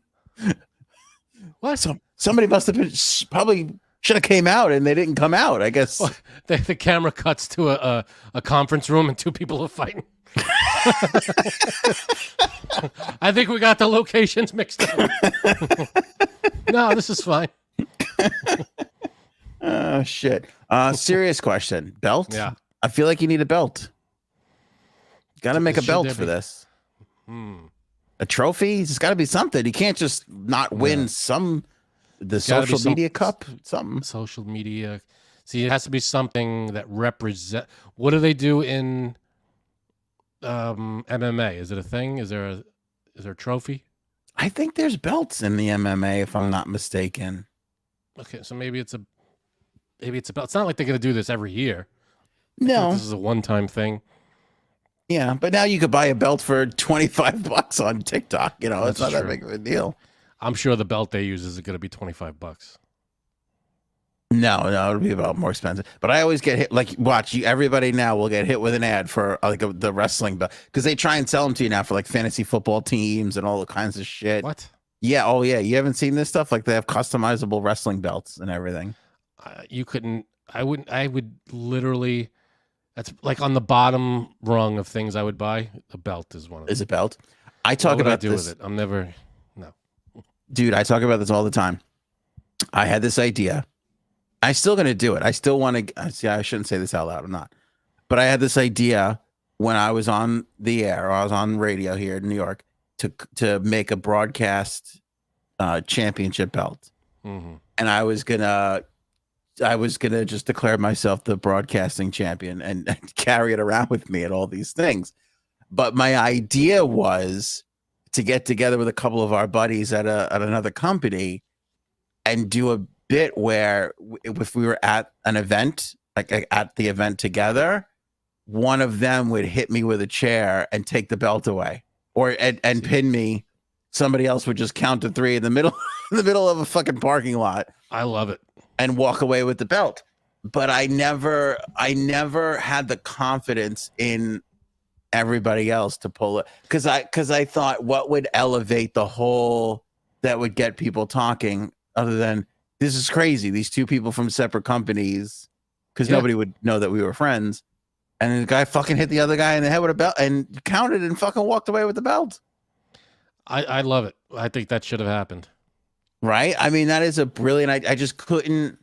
What? Somebody must have been probably should have came out, and they didn't come out. I guess the camera cuts to a conference room, and 2 people are fighting. I think we got the locations mixed up. No, this is fine. Oh shit. Serious question. Belt? Yeah. I feel like you need a belt. Got to make a belt for this. A trophy? It's got to be something. You can't just not win the social media cup. Something. Social media. See, it has to be something that represent. What do they do in MMA? Is it a thing? Is there a trophy? I think there's belts in the MMA, if I'm not mistaken. Okay, so maybe it's a belt. It's not like they're going to do this every year. No, this is a one-time thing. Yeah, but now you could buy a belt for $25 on TikTok. You know, it's not that big of a deal. I'm sure the belt they use is going to be $25. No, it'll be about more expensive. But I always get hit. Like, watch, everybody now will get hit with an ad for the wrestling belt because they try and sell them to you now for like fantasy football teams and all the kinds of shit. What? Yeah. Oh, yeah. You haven't seen this stuff? Like they have customizable wrestling belts and everything. You couldn't. I wouldn't. I would literally. That's like on the bottom rung of things I would buy. A belt is one of them. Is a belt? I talk about this. With it? I'm never. No. Dude, I talk about this all the time. I had this idea. I'm still going to do it. I still want to see. I shouldn't say this out loud. I'm not. But I had this idea when I was on the air, or I was on radio here in New York to make a broadcast championship belt. Mm-hmm. And I was gonna just declare myself the broadcasting champion and carry it around with me at all these things. But my idea was to get together with a couple of our buddies at another company and do a bit where if we were at an event, like at the event together, one of them would hit me with a chair and take the belt away, or and pin me. Somebody else would just count to 3 in the middle of a fucking parking lot. I love it. And walk away with the belt. But I never had the confidence in everybody else to pull it because I thought what would elevate the whole that would get people talking other than this is crazy. These two people from separate companies, because nobody would know that we were friends. And the guy fucking hit the other guy in the head with a belt and counted and fucking walked away with the belt. I love it. I think that should have happened. Right? I mean, that is a brilliant. I just couldn't.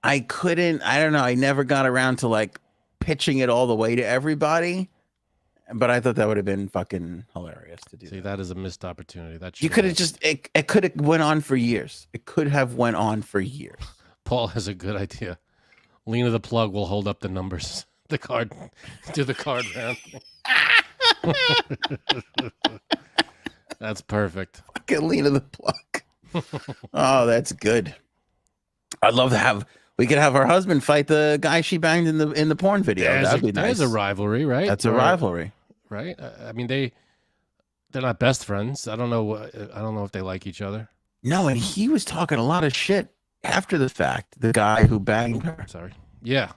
I don't know. I never got around to like pitching it all the way to everybody. But I thought that would have been fucking hilarious to do. See, that is a missed opportunity. That you could have just it could have went on for years. It could have went on for years. Paul has a good idea. Lena the plug will hold up the numbers. The card, do the card round. That's perfect. Fucking Lena the plug. Oh, that's good. I'd love to we could have her husband fight the guy she banged in the porn video. That'd be nice. That's a rivalry, right? That's a rivalry. Right? I mean, they're not best friends. I don't know if they like each other. No, and he was talking a lot of shit after the fact. The guy who banged her. Sorry. Yeah.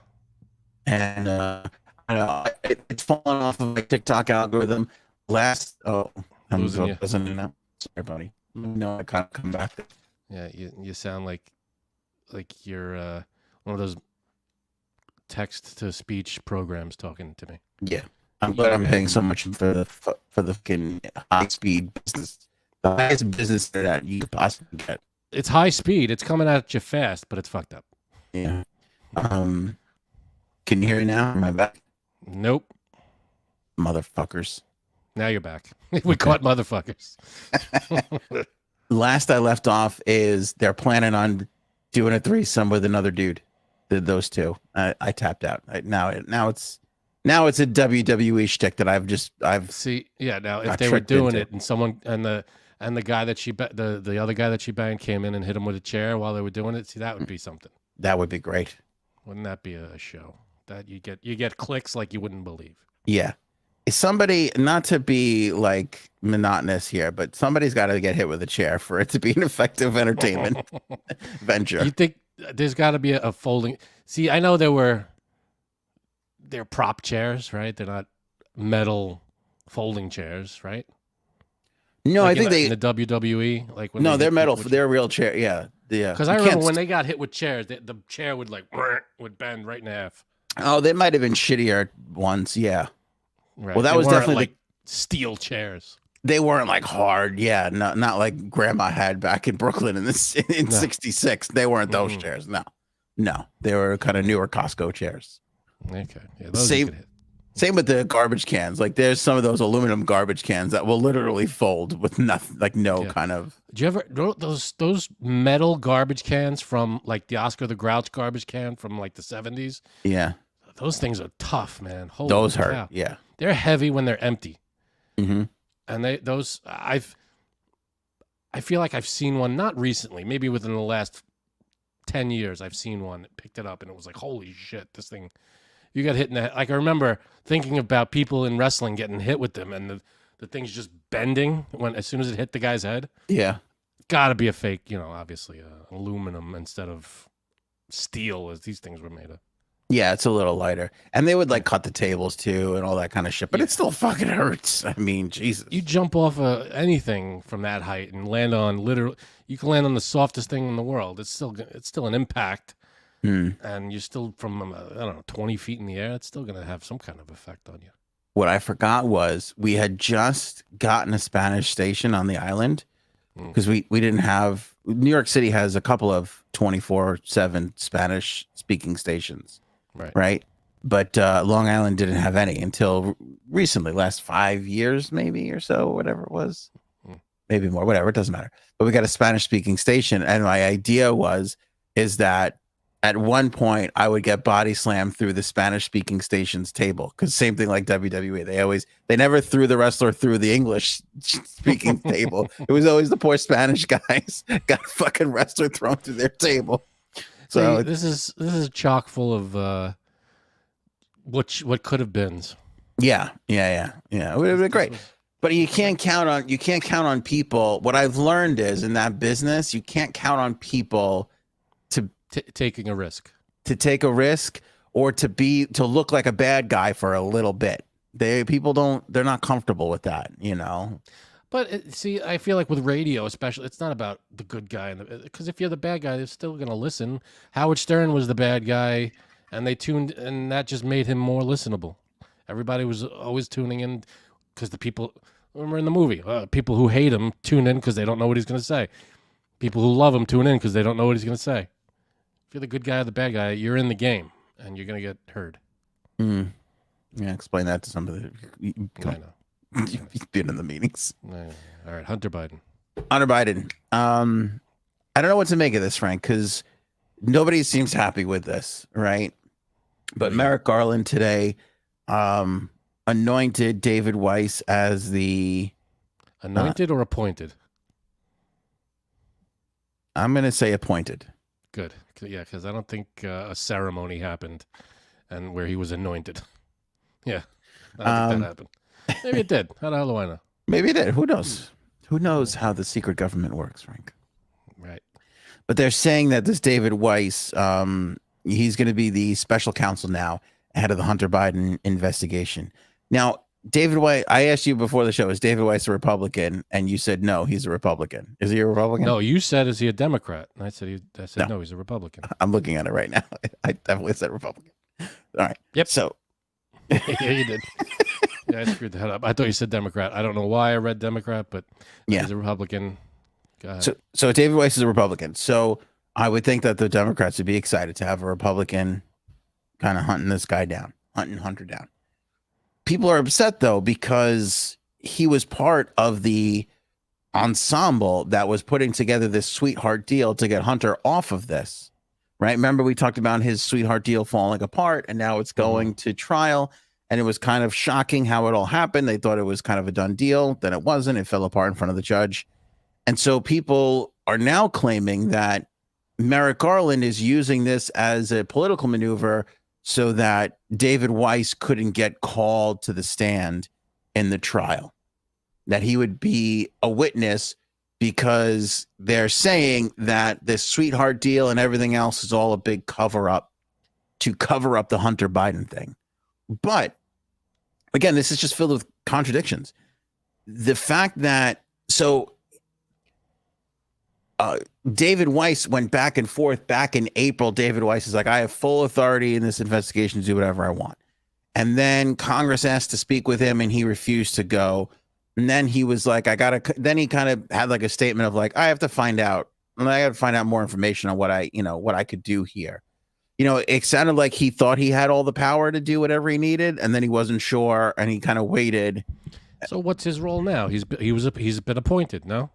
And I know it's fallen off of my TikTok algorithm. I'm sorry, buddy. No, I can't come back. Yeah, you sound like you're one of those text to speech programs talking to me. Yeah. I'm glad I'm paying so much for the fucking high speed business, the highest business that you could possibly get. It's high speed. It's coming at you fast, but it's fucked up. Yeah. Can you hear me now? Am I back? Nope. Motherfuckers. Now you're back. We caught motherfuckers. Last I left off is they're planning on doing a threesome with another dude. Those two. I tapped out. Now it's a WWE shtick that I've see. Yeah. Now if they were doing it and someone and the guy that the other guy that she banged came in and hit him with a chair while they were doing it. See, that would be something. That would be great. Wouldn't that be a show? That you get clicks like you wouldn't believe. Yeah. Is somebody, not to be like monotonous here, but somebody's got to get hit with a chair for it to be an effective entertainment venture. You think there's got to be a folding? See, I know they're prop chairs, right? They're not metal folding chairs, right? No, like I think in the WWE, like when they're metal. They're real chair. Yeah, yeah. Because I remember when they got hit with chairs, the chair would would bend right in half. Oh, they might have been shittier ones. Yeah. Right. Well, that was definitely like steel chairs. They weren't like hard. Yeah, not like Grandma had back in Brooklyn in '66. They weren't those chairs. No, they were kind of newer Costco chairs. Okay. Yeah, those you Same, could hit. same with the garbage cans. Like there's some of those aluminum garbage cans that will literally fold with nothing, like no kind of. Did you ever those metal garbage cans from like the Oscar the Grouch garbage can from like the 70s? Yeah. Those things are tough, man. Holy Those hurt. cow. Yeah. They're heavy when they're empty. Mm-hmm. And I feel like I've seen one, not recently, maybe within the last 10 years, I've seen one, picked it up, and it was like, holy shit, this thing, you got hit in the head. Like, I remember thinking about people in wrestling getting hit with them, and the thing's just bending as soon as it hit the guy's head. Yeah. Gotta be a fake, obviously aluminum instead of steel, as these things were made of. Yeah, it's a little lighter. And they would like cut the tables too and all that kind of shit. But it still fucking hurts. I mean, Jesus. You jump off anything from that height and land on you can land on the softest thing in the world. It's still an impact. And you're still from, 20 feet in the air. It's still going to have some kind of effect on you. What I forgot was we had just gotten a Spanish station on the island because we didn't have, New York City has a couple of 24/7 Spanish speaking stations. Right. But Long Island didn't have any until recently, last 5 years, maybe or so, whatever it was, maybe more, whatever. It doesn't matter. But we got a Spanish speaking station. And my idea is that at one point I would get body slammed through the Spanish speaking station's table. Cause same thing like WWE. They never threw the wrestler through the English speaking table. It was always the poor Spanish guys got a fucking wrestler thrown through their table. So this is chock full of what could have been. Yeah. It would have been great. But you can't count on people. What I've learned is in that business, you can't count on people to taking a risk. To take a risk or to look like a bad guy for a little bit. They're not comfortable with that, But see, I feel like with radio, especially, it's not about the good guy, because if you're the bad guy, they're still gonna listen. Howard Stern was the bad guy, and they tuned, and that just made him more listenable. Everybody was always tuning in because the people. Remember in the movie, people who hate him tune in because they don't know what he's gonna say. People who love him tune in because they don't know what he's gonna say. If you're the good guy or the bad guy, you're in the game, and you're gonna get heard. Yeah, explain that to somebody. I know. You've been in the meetings. All right, Hunter Biden. I don't know what to make of this, Frank, because nobody seems happy with this, right? But Merrick Garland today anointed David Weiss as the anointed or appointed. I'm going to say appointed. Good, yeah, because I don't think a ceremony happened, and where he was anointed. Yeah, I don't think that happened. Maybe it did. How the hell do I know? Maybe it did. Who knows? Who knows how the secret government works, Frank? Right. But they're saying that this David Weiss, he's going to be the special counsel now, ahead of the Hunter Biden investigation. Now, David Weiss, I asked you before the show, is David Weiss a Republican? And you said no, he's a Republican. Is he a Republican? No, you said, is he a Democrat? And I said no, he's a Republican. I'm looking at it right now. I definitely said Republican. All right. Yep. So. Yeah, you did. Yeah, I screwed that up. I thought you said Democrat. I don't know why I read Democrat, but he's a Republican. Go ahead. So David Weiss is a Republican. So I would think that the Democrats would be excited to have a Republican kind of hunting this guy down, hunting Hunter down. People are upset, though, because he was part of the ensemble that was putting together this sweetheart deal to get Hunter off of this. Right. Remember, we talked about his sweetheart deal falling apart, and now it's going to trial. And it was kind of shocking how it all happened. They thought it was kind of a done deal. Then it wasn't. It fell apart in front of the judge. And so people are now claiming that Merrick Garland is using this as a political maneuver so that David Weiss couldn't get called to the stand in the trial, that he would be a witness, because they're saying that this sweetheart deal and everything else is all a big cover up to cover up the Hunter Biden thing. But again, this is just filled with contradictions. The fact that David Weiss went back and forth back in April. David Weiss is like, I have full authority in this investigation to do whatever I want. And then Congress asked to speak with him and he refused to go. And then he was like, then he kind of had like a statement of like, I have to find out more information on what I could do here. it sounded like he thought he had all the power to do whatever he needed, and then he wasn't sure, and he kind of waited. So what's his role now? He's been appointed. No.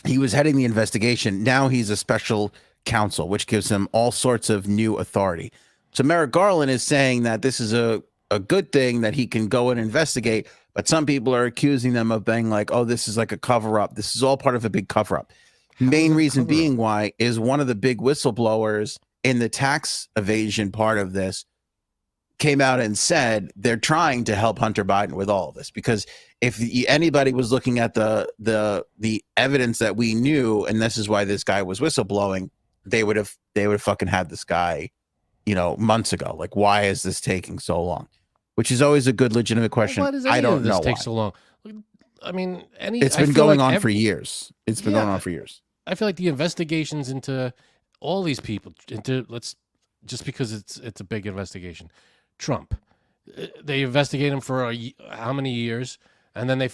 He was heading the investigation. Now he's a special counsel, which gives him all sorts of new authority. So Merrick Garland is saying that this is a good thing that he can go and investigate, but some people are accusing them of being like, oh, this is like a cover up. This is all part of a big cover up. Main reason being why is one of the big whistleblowers in the tax evasion part of this came out and said they're trying to help Hunter Biden with all of this, because if anybody was looking at the evidence that we knew, and this is why this guy was whistleblowing, they would have fucking had this guy, months ago. Like, why is this taking so long? Which is always a good, legitimate question. Why does I don't know take why. so long? I mean, it's been going on for years. It's been going on for years. I feel like the investigations into all these people, just because it's a big investigation. Trump, they investigate him for how many years, and then they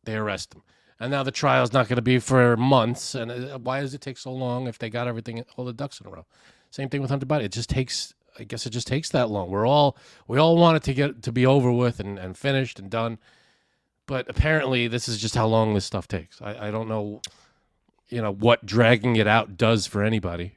arrest him, and now the trial's not going to be for months. And why does it take so long if they got all the ducks in a row? Same thing with Hunter Biden. It just takes. I guess it just takes that long. We all want it to be over with and finished and done, but apparently this is just how long this stuff takes. I don't know, what dragging it out does for anybody.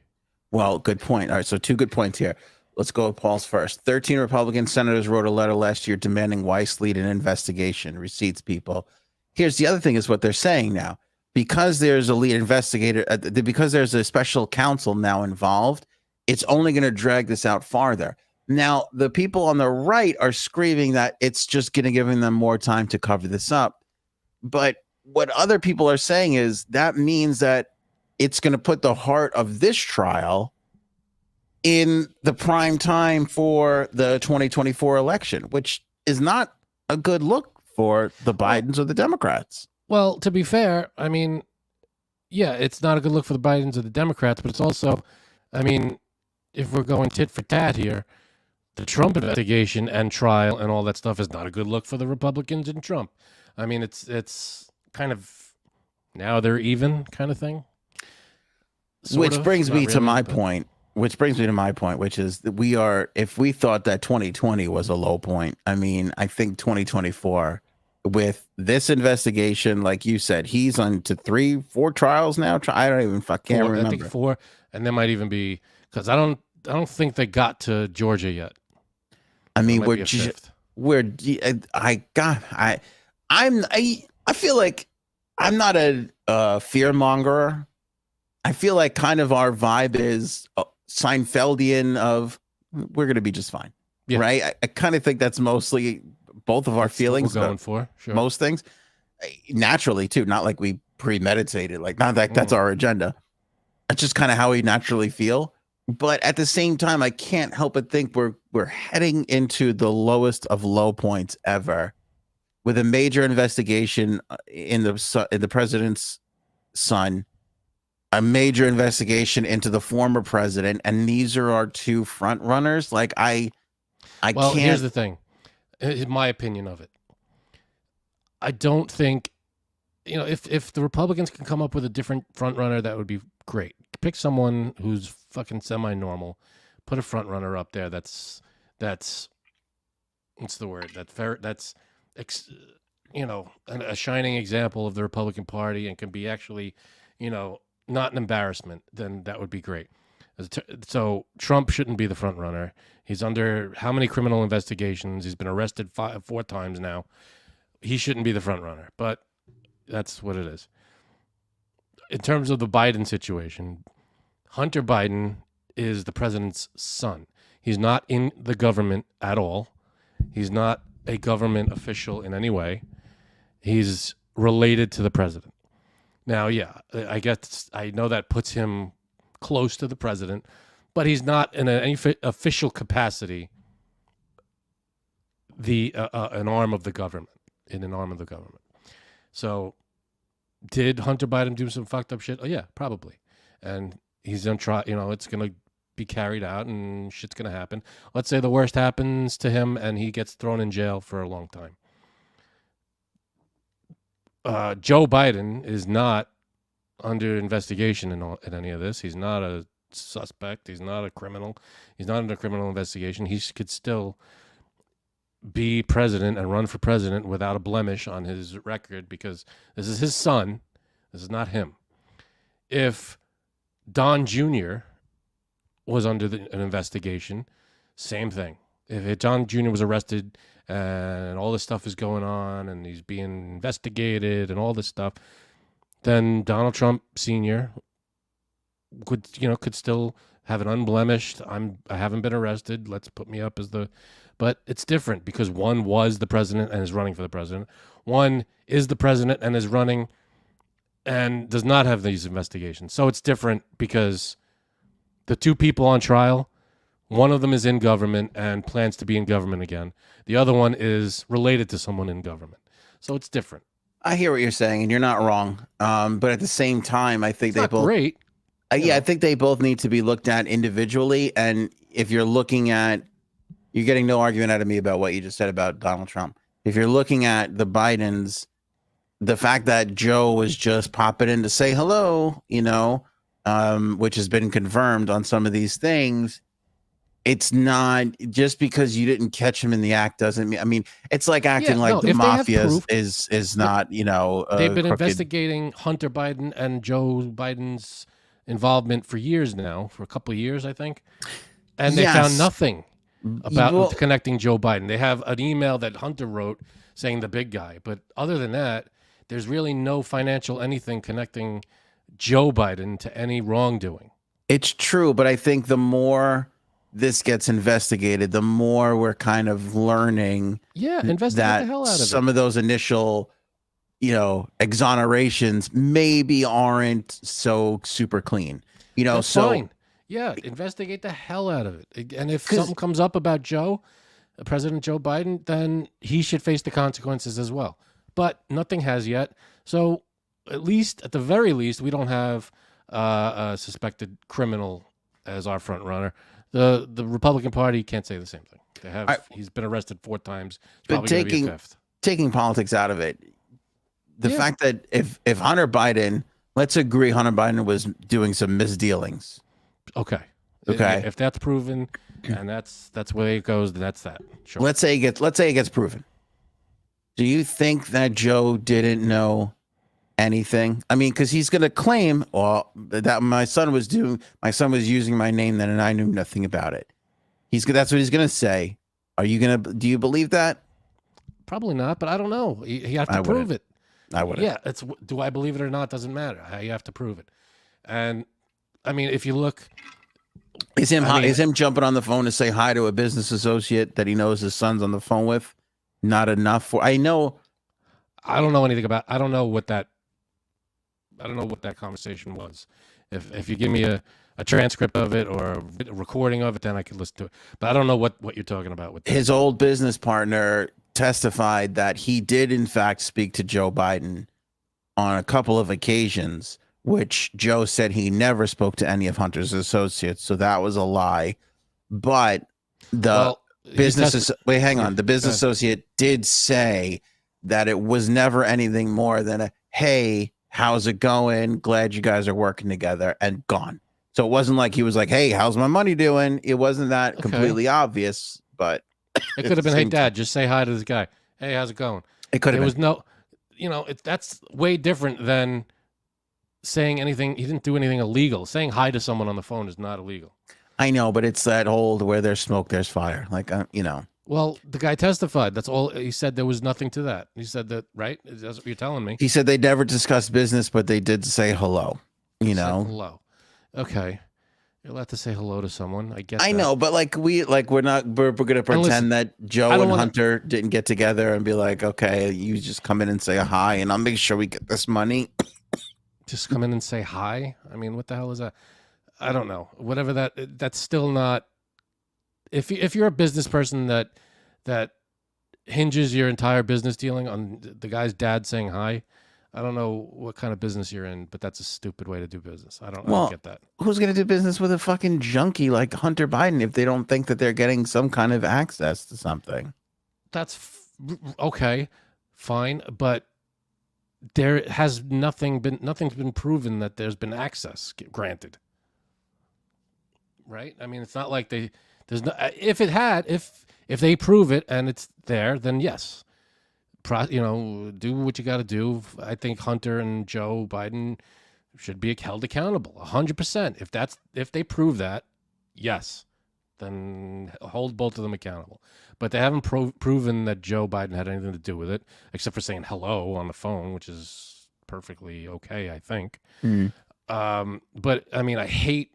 Well, good point. All right, so two good points here. Let's go with Paul's first. 13 Republican senators wrote a letter last year demanding Weiss lead an investigation. Receipts, people. Here's the other thing is what they're saying now. Because there's a lead investigator, because there's a special counsel now involved, it's only going to drag this out farther. Now, the people on the right are screaming that it's just going to give them more time to cover this up. But what other people are saying is that means that it's going to put the heart of this trial in the prime time for the 2024 election, which is not a good look for the Bidens or the Democrats. Well, to be fair, I mean, yeah, it's not a good look for the Bidens or the Democrats, but it's also, I mean, if we're going tit for tat here, the Trump investigation and trial and all that stuff is not a good look for the Republicans and Trump. I mean, it's kind of now they're even kind of thing. Which brings me to my point, which is that if we thought that 2020 was a low point, I mean, I think 2024 with this investigation, like you said, he's on to 3-4 trials now. I don't even can't remember. I think 4, and there might even be, because I don't think they got to Georgia yet. I mean, I feel like I'm not a fear monger. I feel like kind of our vibe is Seinfeldian of we're going to be just fine. Yeah. Right. I kind of think that's mostly both of our feelings. What we're going for sure. Most things naturally too. Not like we premeditated, like not that that's our agenda. That's just kind of how we naturally feel. But at the same time, I can't help but think we're heading into the lowest of low points ever, with a major investigation in the president's son, a major investigation into the former president, and these are our two front runners. Like I can't. Here's the thing, in my opinion of it, I don't think, if the Republicans can come up with a different front runner, that would be great. Pick someone who's fucking semi-normal, put a front runner up there. That's what's the word? That's a shining example of the Republican Party and can be actually, not an embarrassment. Then that would be great. So Trump shouldn't be the front runner. He's under how many criminal investigations? He's been arrested 4 times now. He shouldn't be the front runner, but that's what it is. In terms of the Biden situation, Hunter Biden is the president's son. He's not in the government at all. He's not a government official in any way. He's related to the president. Now, yeah, I know that puts him close to the president, but he's not in any official capacity an arm of the government, So did Hunter Biden do some fucked up shit? Oh, yeah, probably. And he's going to try, it's going to be carried out and shit's going to happen. Let's say the worst happens to him and he gets thrown in jail for a long time. Joe Biden is not under investigation in any of this. He's not a suspect. He's not a criminal. He's not under criminal investigation. He could still be president and run for president without a blemish on his record because this is his son. This is not him. If Don Jr. was under an investigation, same thing. If Don Jr. was arrested and all this stuff is going on and he's being investigated and all this stuff, then Donald Trump Sr. could still have an unblemished, I haven't been arrested, let's put me up as the... But it's different because one was the president and is running for the president. One is the president and is running and does not have these investigations. So it's different because the two people on trial, one of them is in government and plans to be in government again. The other one is related to someone in government. So it's different. I hear what you're saying, and you're not wrong. But at the same time, I think they both... Great. I think they both need to be looked at individually. And if you're looking at... You're getting no argument out of me about what you just said about Donald Trump. If you're looking at the Bidens, the fact that Joe was just popping in to say hello, which has been confirmed on some of these things, it's not just because you didn't catch him in the act doesn't mean. I mean, it's like acting like the mafia is not, they've been investigating Hunter Biden and Joe Biden's involvement for years now, for a couple of years, I think, and they found nothing about connecting Joe Biden. They have an email that Hunter wrote saying the big guy, but other than that, there's really no financial anything connecting Joe Biden to any wrongdoing. It's true, but I think the more this gets investigated, the more we're kind of learning investigate the hell out of some of those initial, exonerations maybe aren't so super clean. That's fine. Yeah, investigate the hell out of it. And if something comes up about President Joe Biden, then he should face the consequences as well. But nothing has yet. So at the very least, we don't have a suspected criminal as our front runner. The Republican Party can't say the same thing. He's been arrested 4 times. It's probably going to be a 5th. Taking politics out of it, the fact that if Hunter Biden, let's agree Hunter Biden was doing some misdealings. Okay. If that's proven and that's where it goes, then that's that. Sure. Let's say it gets proven. Do you think that Joe didn't know anything? I mean, because he's going to claim, that my son was using my name then, and I knew nothing about it. That's what he's going to say. Do you believe that? Probably not, but I don't know. You have to prove it. I wouldn't. Yeah, do I believe it or not? Doesn't matter. You have to prove it. And I mean, if you look, is him jumping on the phone to say hi to a business associate that he knows his son's on the phone with not enough for? I don't know anything about. I don't know what that conversation was. If you give me a transcript of it or a recording of it, then I could listen to it. But I don't know what you're talking about with that. His old business partner testified that he did in fact speak to Joe Biden on a couple of occasions, which Joe said he never spoke to any of Hunter's associates, so that was a lie. But the the business associate did say that it was never anything more than a, hey, how's it going? Glad you guys are working together, and gone. So it wasn't like he was like, hey, how's my money doing? It wasn't that completely obvious, but it could have been, hey, Dad, just say hi to this guy. Hey, how's it going? It could have been. There was no, that's way different than saying anything. He didn't do anything illegal. Saying hi to someone on the phone is not illegal. I know, but it's that old where there's smoke, there's fire. Like, Well, the guy testified. That's all he said. There was nothing to that. He said that, right? That's what you're telling me. He said they never discussed business, but they did say hello. Hello. Okay. You're allowed to say hello to someone. I get that. I know, but we're going to pretend that Joe and Hunter didn't get together and be like, okay, you just come in and say hi, and I'll make sure we get this money. Just come in and say hi? I mean, what the hell is that? I don't know. Whatever that's still not. If you're a business person that hinges your entire business dealing on the guy's dad saying hi, I don't know what kind of business you're in, but that's a stupid way to do business. I don't get that. Who's going to do business with a fucking junkie like Hunter Biden if they don't think that they're getting some kind of access to something? That's okay, fine, but there has nothing's been proven that there's been access granted. right? I mean, it's not like there's no, if they prove it and it's there, then yes, do what you got to do. I think Hunter and Joe Biden should be held accountable 100%. If they prove that, yes, then hold both of them accountable. But they haven't proven that Joe Biden had anything to do with it, except for saying hello on the phone, which is perfectly okay, I think. But I mean, I hate,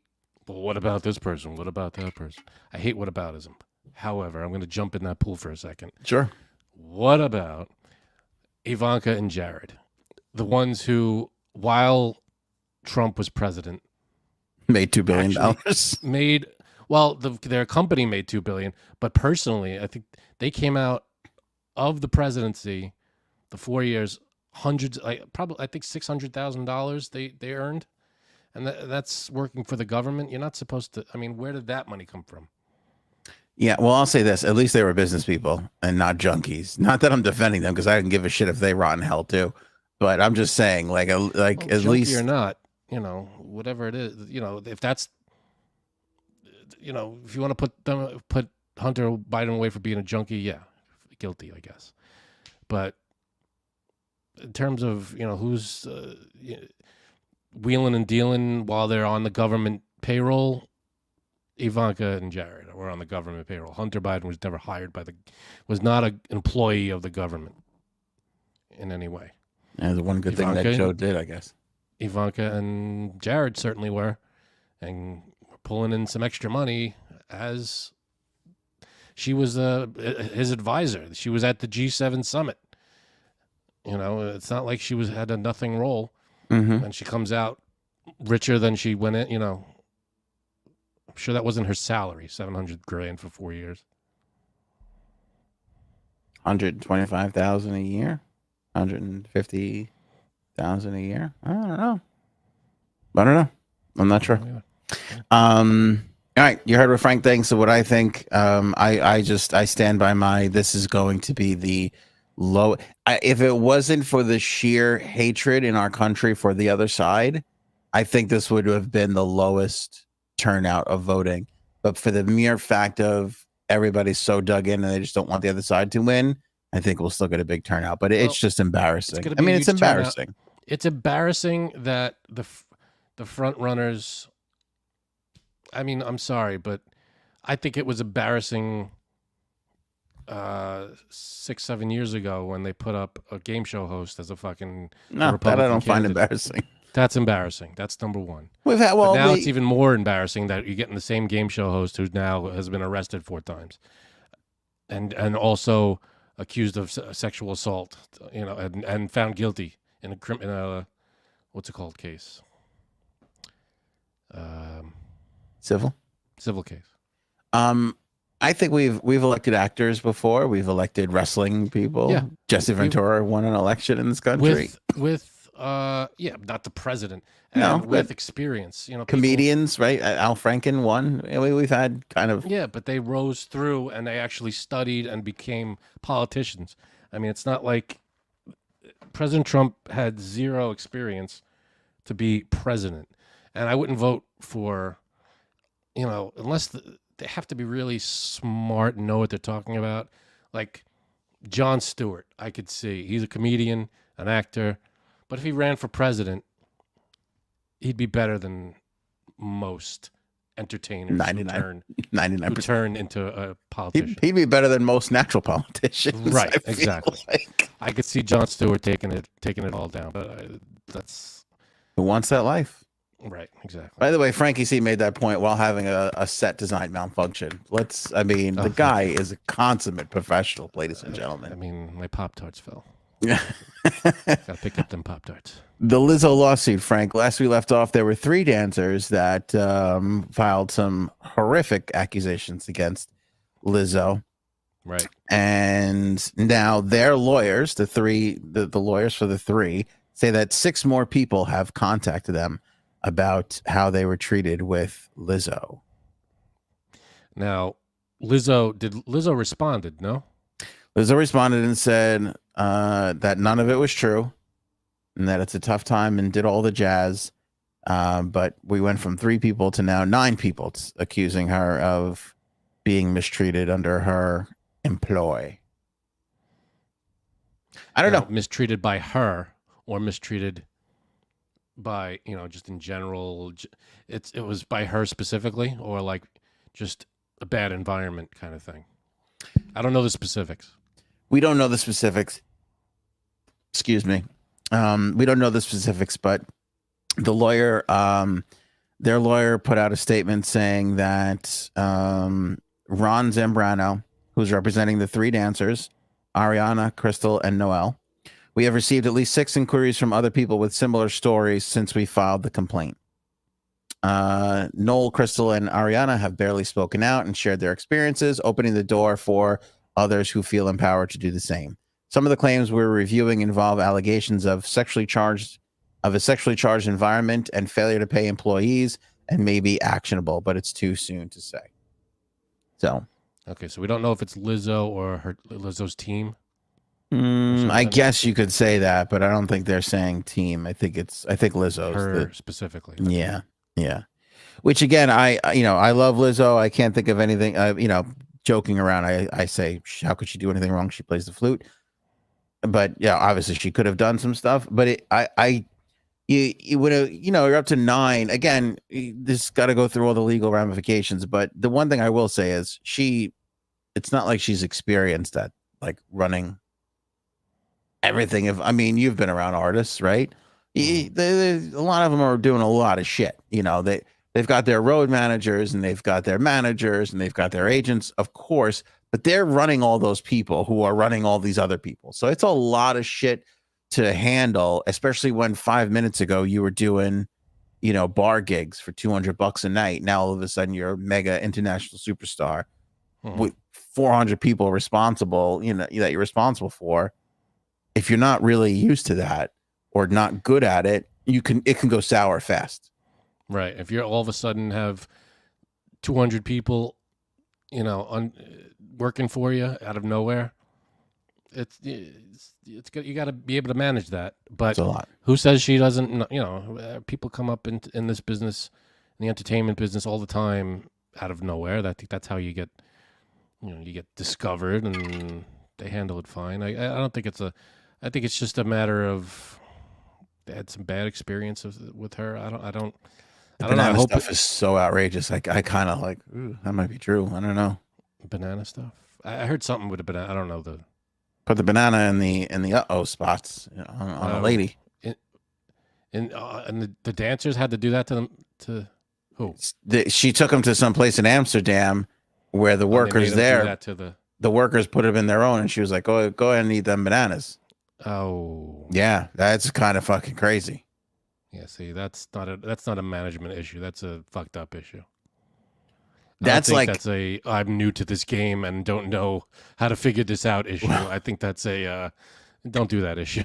well, what about this person? What about that person? I hate whataboutism. However, I'm going to jump in that pool for a second. Sure. What about Ivanka and Jared? The ones who, while Trump was president, made $2 billion. Their company made $2 billion, but personally, I think they came out of the presidency, the 4 years, hundreds, I think $600,000 they earned, and that's working for the government. You're not supposed to. I mean, where did that money come from? Yeah, well, I'll say this: at least they were business people and not junkies. Not that I'm defending them, because I can give a shit if they rot in hell too. But I'm just saying, at least or not, whatever it is, if that's. If you want to put Hunter Biden away for being a junkie, yeah, guilty, I guess. But in terms of who's wheeling and dealing while they're on the government payroll, Ivanka and Jared were on the government payroll. Hunter Biden was never hired was not an employee of the government in any way. Yeah, the one good thing that Joe did, I guess. Ivanka and Jared certainly were, and pulling in some extra money as she was his advisor. She was at the G7 summit. It's not like she had a nothing role, and she comes out richer than she went in. I'm sure that wasn't her salary, $700,000 for 4 years. $125,000 a year, $150,000 a year. I don't know. I'm not sure. All right, you heard what Frank thinks. So what I think, I stand by this is going to be the low. If it wasn't for the sheer hatred in our country for the other side, I think this would have been the lowest turnout of voting. But for the mere fact of everybody's so dug in and they just don't want the other side to win, I think we'll still get a big turnout. But it's just embarrassing. It's embarrassing. Turnout. It's embarrassing that the front runners. I mean, I'm sorry, but I think it was embarrassing 6-7 years ago when they put up a game show host as a fucking that I don't find embarrassing. That's embarrassing. That's number one. Now it's even more embarrassing that you're getting the same game show host who now has been arrested 4 times, and also accused of sexual assault, and found guilty in a what's it called case. Civil case. I think we've elected actors before. We've elected wrestling people. Yeah. Jesse Ventura won an election in this country. With not the president. And with experience. Comedians, right? Al Franken won. We've had kind of. Yeah, but they rose through and they actually studied and became politicians. I mean, it's not like President Trump had zero experience to be president. And I wouldn't vote for, unless they have to be really smart and know what they're talking about. Like Jon Stewart, I could see. He's a comedian, an actor. But if he ran for president, he'd be better than most entertainers 99%. who turn into a politician. He'd be better than most natural politicians. Right, exactly. I could see Jon Stewart taking it all down. But that's... Who wants that life? Right, exactly. By the way, Frankie C made that point while having a set design malfunction. The guy is a consummate professional, ladies and gentlemen. I mean, my Pop-Tarts fell. Yeah. Gotta pick up them Pop-Tarts. The Lizzo lawsuit, Frank. Last we left off, there were 3 dancers that filed some horrific accusations against Lizzo. Right. And now their lawyers, the lawyers for the 3, say that 6 more people have contacted them about how they were treated with Lizzo. Now, Lizzo responded, no? Lizzo responded and said that none of it was true and that it's a tough time and did all the jazz. But we went from 3 people to now 9 people accusing her of being mistreated under her employ. I don't know. Mistreated by her or mistreated by, just in general. It was by her specifically, or like just a bad environment kind of thing. I don't know the specifics. We don't know the specifics. Excuse me. We don't know the specifics, but the lawyer, their lawyer put out a statement saying that Ron Zambrano, who's representing the 3 dancers, Ariana, Crystal, and Noelle, we have received at least 6 inquiries from other people with similar stories since we filed the complaint. Noel, Crystal, and Ariana have barely spoken out and shared their experiences, opening the door for others who feel empowered to do the same. Some of the claims we're reviewing involve allegations of a sexually charged environment and failure to pay employees, and may be actionable, but it's too soon to say. So, okay, so we don't know if it's Lizzo or Lizzo's team. I guess you could say that, but I don't think they're saying team. I think Lizzo's her specifically. Yeah. Which again, I love Lizzo. I can't think of anything. Joking around, I say, how could she do anything wrong? She plays the flute. But yeah, obviously she could have done some stuff. But you would have, you're up to 9. Again, this got to go through all the legal ramifications. But the one thing I will say is it's not like she's experienced at like running everything. You've been around artists, right? A lot of them are doing a lot of shit. They've got their road managers and they've got their managers and they've got their agents, of course, but they're running all those people who are running all these other people. So it's a lot of shit to handle, especially when 5 minutes ago you were doing, bar gigs for $200 a night. Now all of a sudden you're a mega international superstar with 400 people responsible, that you're responsible for. If you're not really used to that or not good at it, it can go sour fast. Right. If you're all of a sudden have 200 people, working for you out of nowhere, it's good. You got to be able to manage that. But it's a lot. Who says she doesn't? People come up in this business, in the entertainment business, all the time out of nowhere. I think that's how you get, you get discovered, and they handle it fine. I don't think I think it's just a matter of they had some bad experiences with her. I don't know. I hope stuff is so outrageous. I kind of like, ooh, that might be true. I don't know. Banana stuff. I heard something with a banana. I don't know put the banana in the spots on a lady. And the dancers had to do that to them. To who? She took them to some place in Amsterdam where the workers there. The workers put them in their own, and she was like, "Go ahead and eat them bananas." Oh, yeah, that's kind of fucking crazy. Yeah, see, that's not a management issue. That's a fucked up issue. I'm new to this game and don't know how to figure this out issue. I think that's don't do that issue.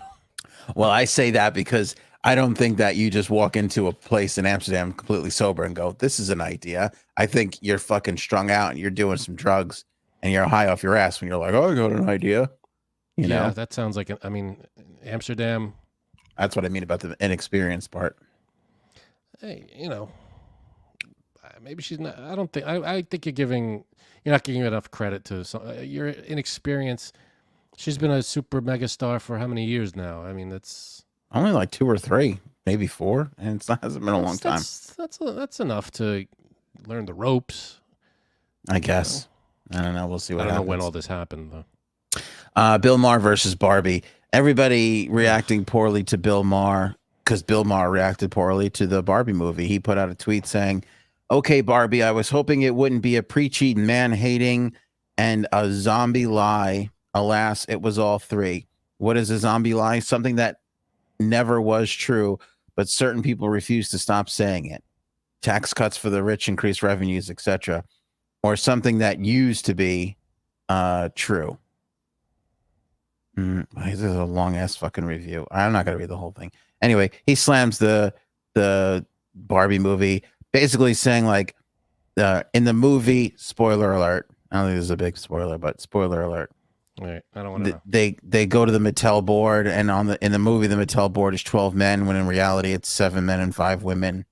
Well, I say that because I don't think that you just walk into a place in Amsterdam completely sober and go, "This is an idea." I think you're fucking strung out and you're doing some drugs and you're high off your ass when you're like, "Oh, I got an idea." Yeah, that sounds like Amsterdam. That's what I mean about the inexperienced part. Hey, maybe she's not. I don't think. I think you're not giving enough credit to your inexperience. She's been a super mega star for how many years now? That's only like 2 or 3, maybe 4, and it hasn't been a long time. That's enough to learn the ropes. I guess. I don't know. We'll see what happens. I don't know when all this happened though. Bill Maher versus Barbie. Everybody reacting poorly to Bill Maher because Bill Maher reacted poorly to the Barbie movie. He put out a tweet saying, "Okay, Barbie, I was hoping it wouldn't be a preachy, man-hating, and a zombie lie. Alas, it was all 3. What is a zombie lie? Something that never was true, but certain people refuse to stop saying it. Tax cuts for the rich, increased revenues, etc. Or something that used to be true." This is a long ass fucking review. I'm not gonna read the whole thing. Anyway, he slams the Barbie movie, basically saying like, in the movie, spoiler alert. I don't think this is a big spoiler, but spoiler alert. Right. I don't want to know. They go to the Mattel board, and in the movie the Mattel board is 12 men, when in reality it's 7 men and 5 women.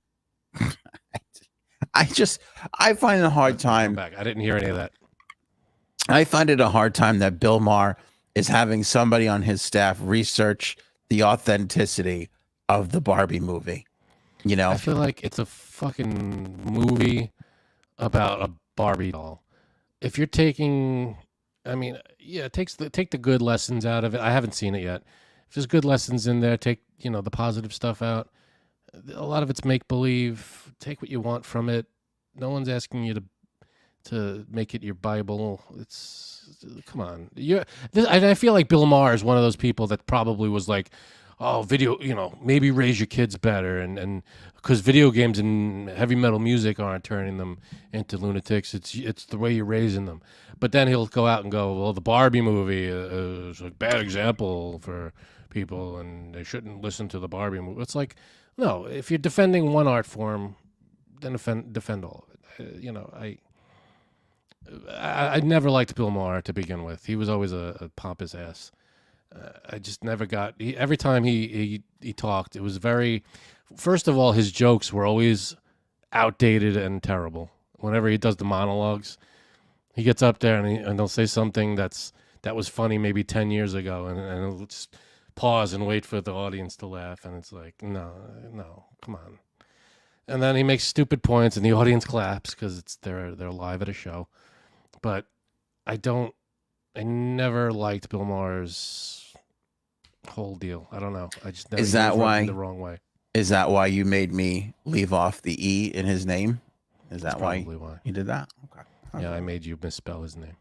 I find it a hard time. Back. I didn't hear any of that. I find it a hard time that Bill Maher is having somebody on his staff research the authenticity of the Barbie movie. You know, I feel like it's a fucking movie about a Barbie doll. If you're taking, I mean, yeah, take the good lessons out of it. I haven't seen it yet. If there's good lessons in there, take the positive stuff out. A lot of it's make believe. Take what you want from it. No one's asking you to make it your Bible. Come on. I feel like Bill Maher is one of those people that probably was like, oh, video, maybe raise your kids better, and because video games and heavy metal music aren't turning them into lunatics. It's the way you're raising them. But then he'll go out and go, well, the Barbie movie is a bad example for people, and they shouldn't listen to the Barbie movie. It's like, no, if you're defending one art form, then defend all of it. I never liked Bill Maher to begin with. He was always a pompous ass. I just never got. Every time he talked, it was very. First of all, his jokes were always outdated and terrible. Whenever he does the monologues, he gets up there and he'll say something that was funny maybe 10 years ago, and he'll just pause and wait for the audience to laugh, and it's like, no, come on. And then he makes stupid points, and the audience claps because they're live at a show. But I never liked Bill Maher's whole deal. I don't know. I just never. Is that why the wrong way? Is that why you made me leave off the E in his name? Is that why you did that? Okay. Yeah, I made you misspell his name.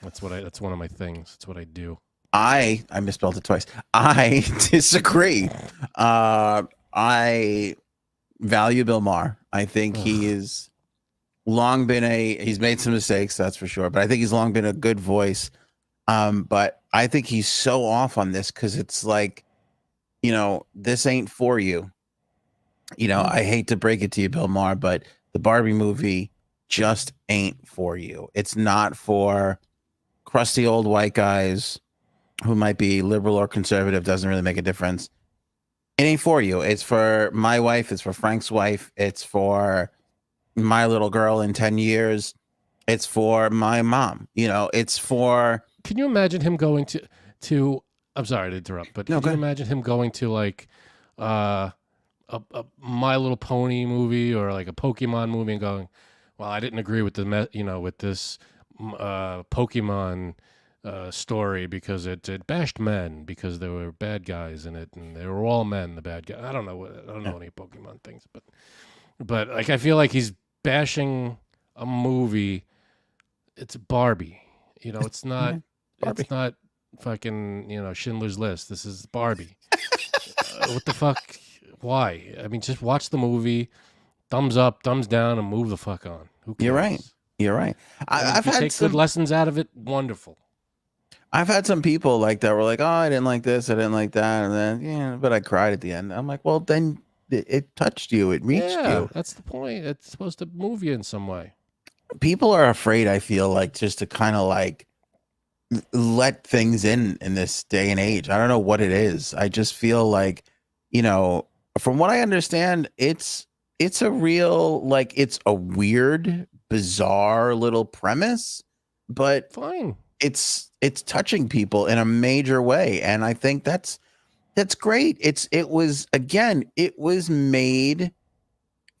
That's one of my things. That's what I do. I misspelled it twice. I disagree. I value Bill Maher. I think he is long been he's made some mistakes, that's for sure, but I think he's long been a good voice. But I think he's so off on this because it's like, this ain't for you. I hate to break it to you, Bill Maher, but the Barbie movie just ain't for you. It's not for crusty old white guys who might be liberal or conservative, doesn't really make a difference. It ain't for you. It's for my wife. It's for Frank's wife. It's for my little girl in 10 years. It's for my mom. It's for. Can you imagine him going to I'm sorry to interrupt, but can you imagine him going to like a My Little Pony movie or like a Pokemon movie and going, well, I didn't agree with with this Pokemon story because it bashed men because there were bad guys in it and they were all men, the bad guys. I don't know any Pokemon things, but like I feel like he's bashing a movie. It's Barbie. It's not Barbie. It's not fucking Schindler's List. This is Barbie. What the fuck? Why? I mean, just watch the movie, thumbs up, thumbs down, and move the fuck on. Who cares? You're right. I've had take good lessons out of it. Wonderful. I've had some people like that were like, oh, I didn't like this, I didn't like that, and then but I cried at the end. I'm like, well, then it touched you, it reached you. That's the point. It's supposed to move you in some way. People are afraid, I feel like, just to kind of like let things in this day and age. I don't know what it is. I just feel like, from what I understand, it's a real, like, it's a weird, bizarre little premise, but fine. It's touching people in a major way, and I think that's great. It was made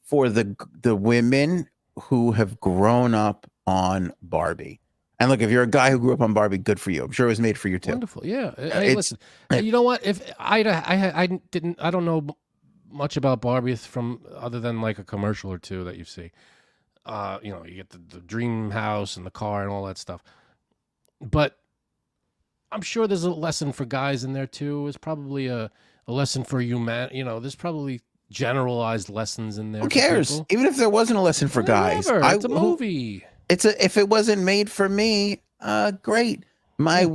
for the women who have grown up on Barbie. And look, if you're a guy who grew up on Barbie, good for you. I'm sure it was made for you too. Wonderful, yeah. Listen, you know what? If I don't know much about Barbie from other than like a commercial or two that you see. You get the dream house and the car and all that stuff. But I'm sure there's a lesson for guys in there too. It's probably a lesson for humanity. There's probably generalized lessons in there. Who cares? Even if there wasn't a lesson for guys, it's a movie. If it wasn't made for me, great. My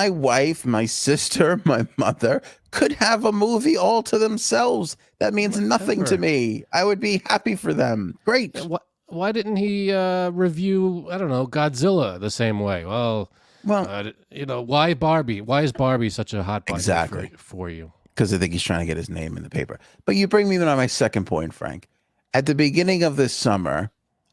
wife, my sister, my mother could have a movie all to themselves. That means nothing to me. I would be happy for them. Great. Why didn't he review, I don't know, Godzilla the same way? Well, Well, why Barbie? Why is Barbie such a hot button exactly. for you? Because I think he's trying to get his name in the paper. But you bring me on my second point, Frank. At the beginning of this summer,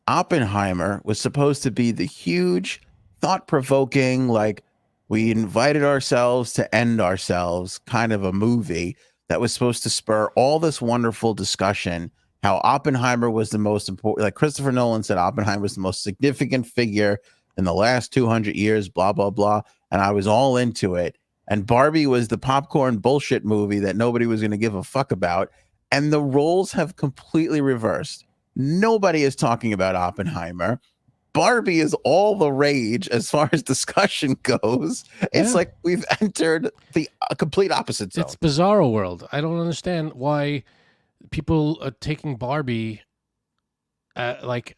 Oppenheimer was supposed to be the huge, thought-provoking, like we invited ourselves to end ourselves kind of a movie that was supposed to spur all this wonderful discussion. How Oppenheimer was the most important, like Christopher Nolan said, Oppenheimer was the most significant figure in the last 200 years, blah, blah, blah. And I was all into it. And Barbie was the popcorn bullshit movie that nobody was going to give a fuck about. And the roles have completely reversed. Nobody is talking about Oppenheimer. Barbie is all the rage as far as discussion goes. It's like we've entered the complete opposite zone. It's bizarro world. I don't understand why people are taking Barbie like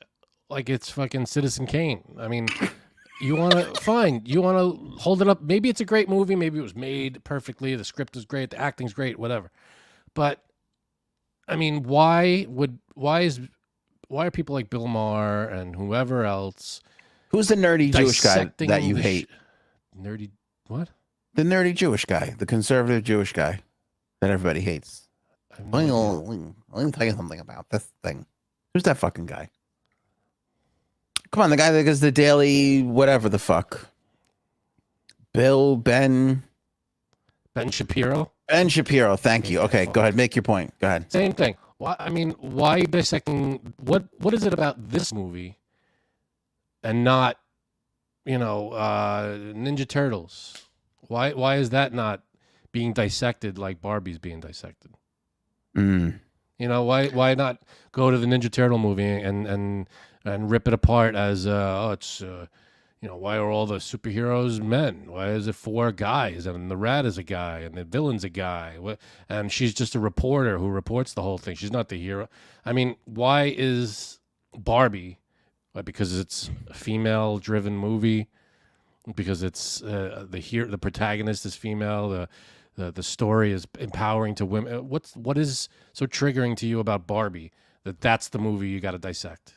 it's fucking Citizen Kane. I mean, you want to hold it up. Maybe it's a great movie. Maybe it was made perfectly. The script is great. The acting's great. Whatever. But I mean, why are people like Bill Maher and whoever else? Who's the nerdy Jewish guy that you hate? Nerdy what? The nerdy Jewish guy, the conservative Jewish guy that everybody hates. Let me tell you something about this thing. Who's that fucking guy? Come on, the guy that does the daily whatever the fuck. Ben Shapiro? Ben Shapiro, thank you. Okay, go ahead. Make your point. Go ahead. Same thing. Why dissecting? What is it about this movie and not, Ninja Turtles? Why is that not being dissected like Barbie's being dissected? Why not go to the Ninja Turtle movie and rip it apart as why are all the superheroes men? Why is it 4 guys and the rat is a guy and the villain's a guy? And she's just a reporter who reports the whole thing. She's not the hero. I mean, why is Barbie? Because it's a female-driven movie. Because it's the protagonist is female. The story is empowering to women. What is so triggering to you about Barbie that's the movie you got to dissect,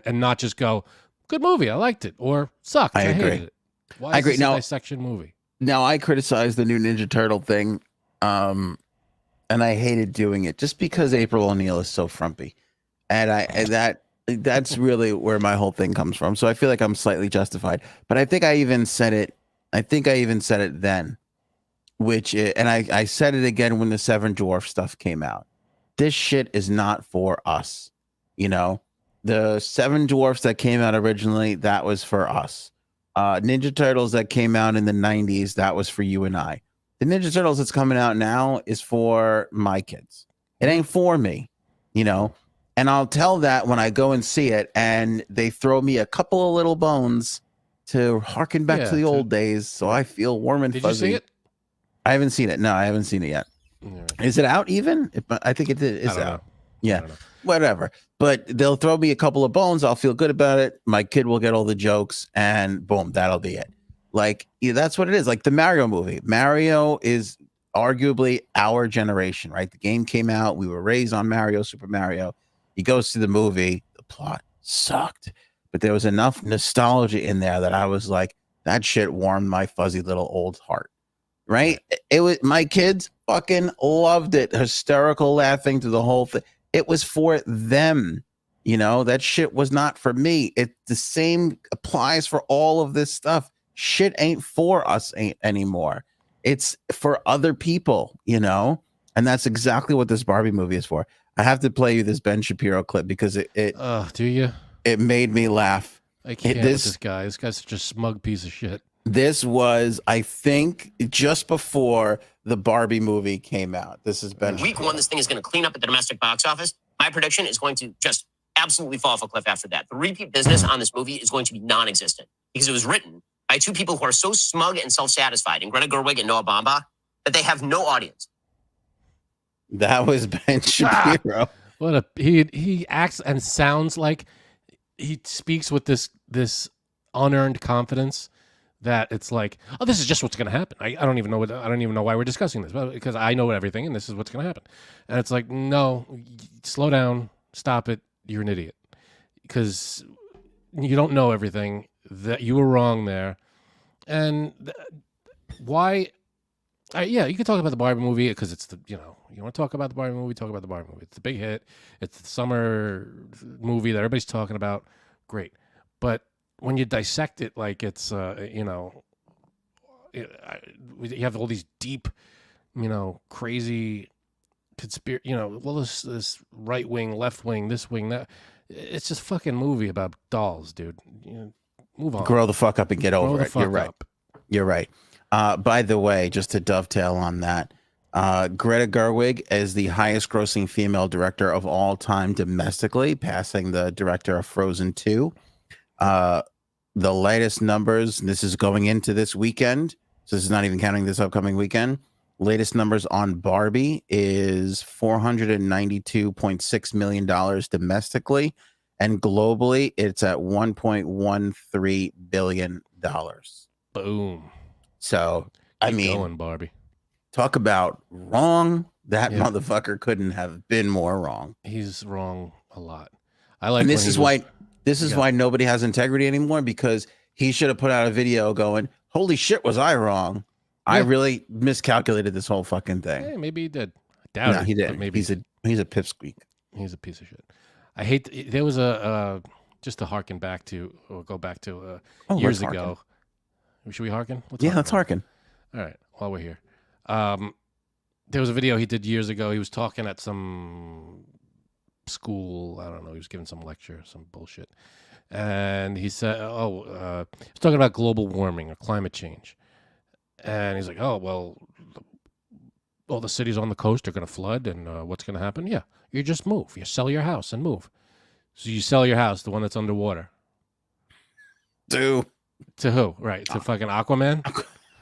and not just go, good movie, I liked it, or sucked, I hated it. Why is this a dissection movie? Now, I criticize the new Ninja Turtle thing, and I hated doing it just because April O'Neil is so frumpy, and that's really where my whole thing comes from. So I feel like I'm slightly justified, but I think I even said it. Then, and I said it again when the Seven Dwarf stuff came out. This shit is not for us, The Seven Dwarfs that came out originally, that was for us. Ninja Turtles that came out in the 90s, that was for you and I. The Ninja Turtles that's coming out now is for my kids. It ain't for me, And I'll tell that when I go and see it, and they throw me a couple of little bones to harken back to the old days, so I feel warm and fuzzy. Did you see it? I haven't seen it. No, I haven't seen it yet. Is it out even? I think it is out. Yeah, whatever. But they'll throw me a couple of bones. I'll feel good about it. My kid will get all the jokes, and boom, that'll be it. That's what it is. Like the Mario movie. Mario is arguably our generation, right? The game came out. We were raised on Mario, Super Mario. He goes to the movie. The plot sucked, but there was enough nostalgia in there that I was like, that shit warmed my fuzzy little old heart. Right? It was, my kids fucking loved it. Hysterical laughing to the whole thing. It was for them. That shit was not for me. The same applies for all of this stuff. Shit ain't for us anymore. It's for other people, and that's exactly what this Barbie movie is for. I have to play you this Ben Shapiro clip because do you? It made me laugh. I can't with this guy. This guy's such a smug piece of shit. This was, I think, just before the Barbie movie came out. This has been week one. This thing is going to clean up at the domestic box office. My prediction is going to just absolutely fall off a cliff after that. The repeat business on this movie is going to be non-existent because it was written by 2 people who are so smug and self-satisfied, and Greta Gerwig and Noah Baumbach, that they have no audience. That was Ben Shapiro. He acts and sounds like he speaks with this unearned confidence that it's like, oh, this is just what's going to happen. I don't even know why we're discussing this, but because I know everything and this is what's going to happen. And it's like, no, slow down, stop it. You're an idiot because you don't know everything. that you were wrong there. And why? Yeah, you can talk about the Barbie movie because it's you want to talk about the Barbie movie, talk about the Barbie movie. It's a big hit. It's the summer movie that everybody's talking about. Great. But when you dissect it like it's, you have all these deep, crazy conspiracy, well, this right wing, left wing, this wing, that. It's just fucking movie about dolls, dude. Move on. Grow the fuck up and get over it. You're right. Up. You're right. By the way, just to dovetail on that, Greta Gerwig is the highest grossing female director of all time domestically, passing the director of Frozen 2. The latest numbers, this is going into this weekend, so this is not even counting this upcoming weekend. Latest numbers on Barbie is $492.6 million domestically, and globally it's at $1.13 billion. Boom. So, Keep going, Barbie. Talk about wrong. That motherfucker couldn't have been more wrong. He's wrong a lot. I like. And this is why nobody has integrity anymore, because he should have put out a video going, "Holy shit, was I wrong? Yeah. I really miscalculated this whole fucking thing." Hey, maybe he did. I doubt it. He did. Maybe he's a pipsqueak. He's a piece of shit. I hate. There was a just to harken back to or go back to years ago. Should we harken? Let's harken. All right, while we're here. There was a video he did years ago. He was talking at some school. I don't know. He was giving some lecture, some bullshit. And he said, he was talking about global warming or climate change. And he's like, oh, well, all the cities on the coast are going to flood. And what's going to happen? Yeah, you just move. You sell your house and move. So you sell your house, the one that's underwater. To who? Right. To fucking Aquaman?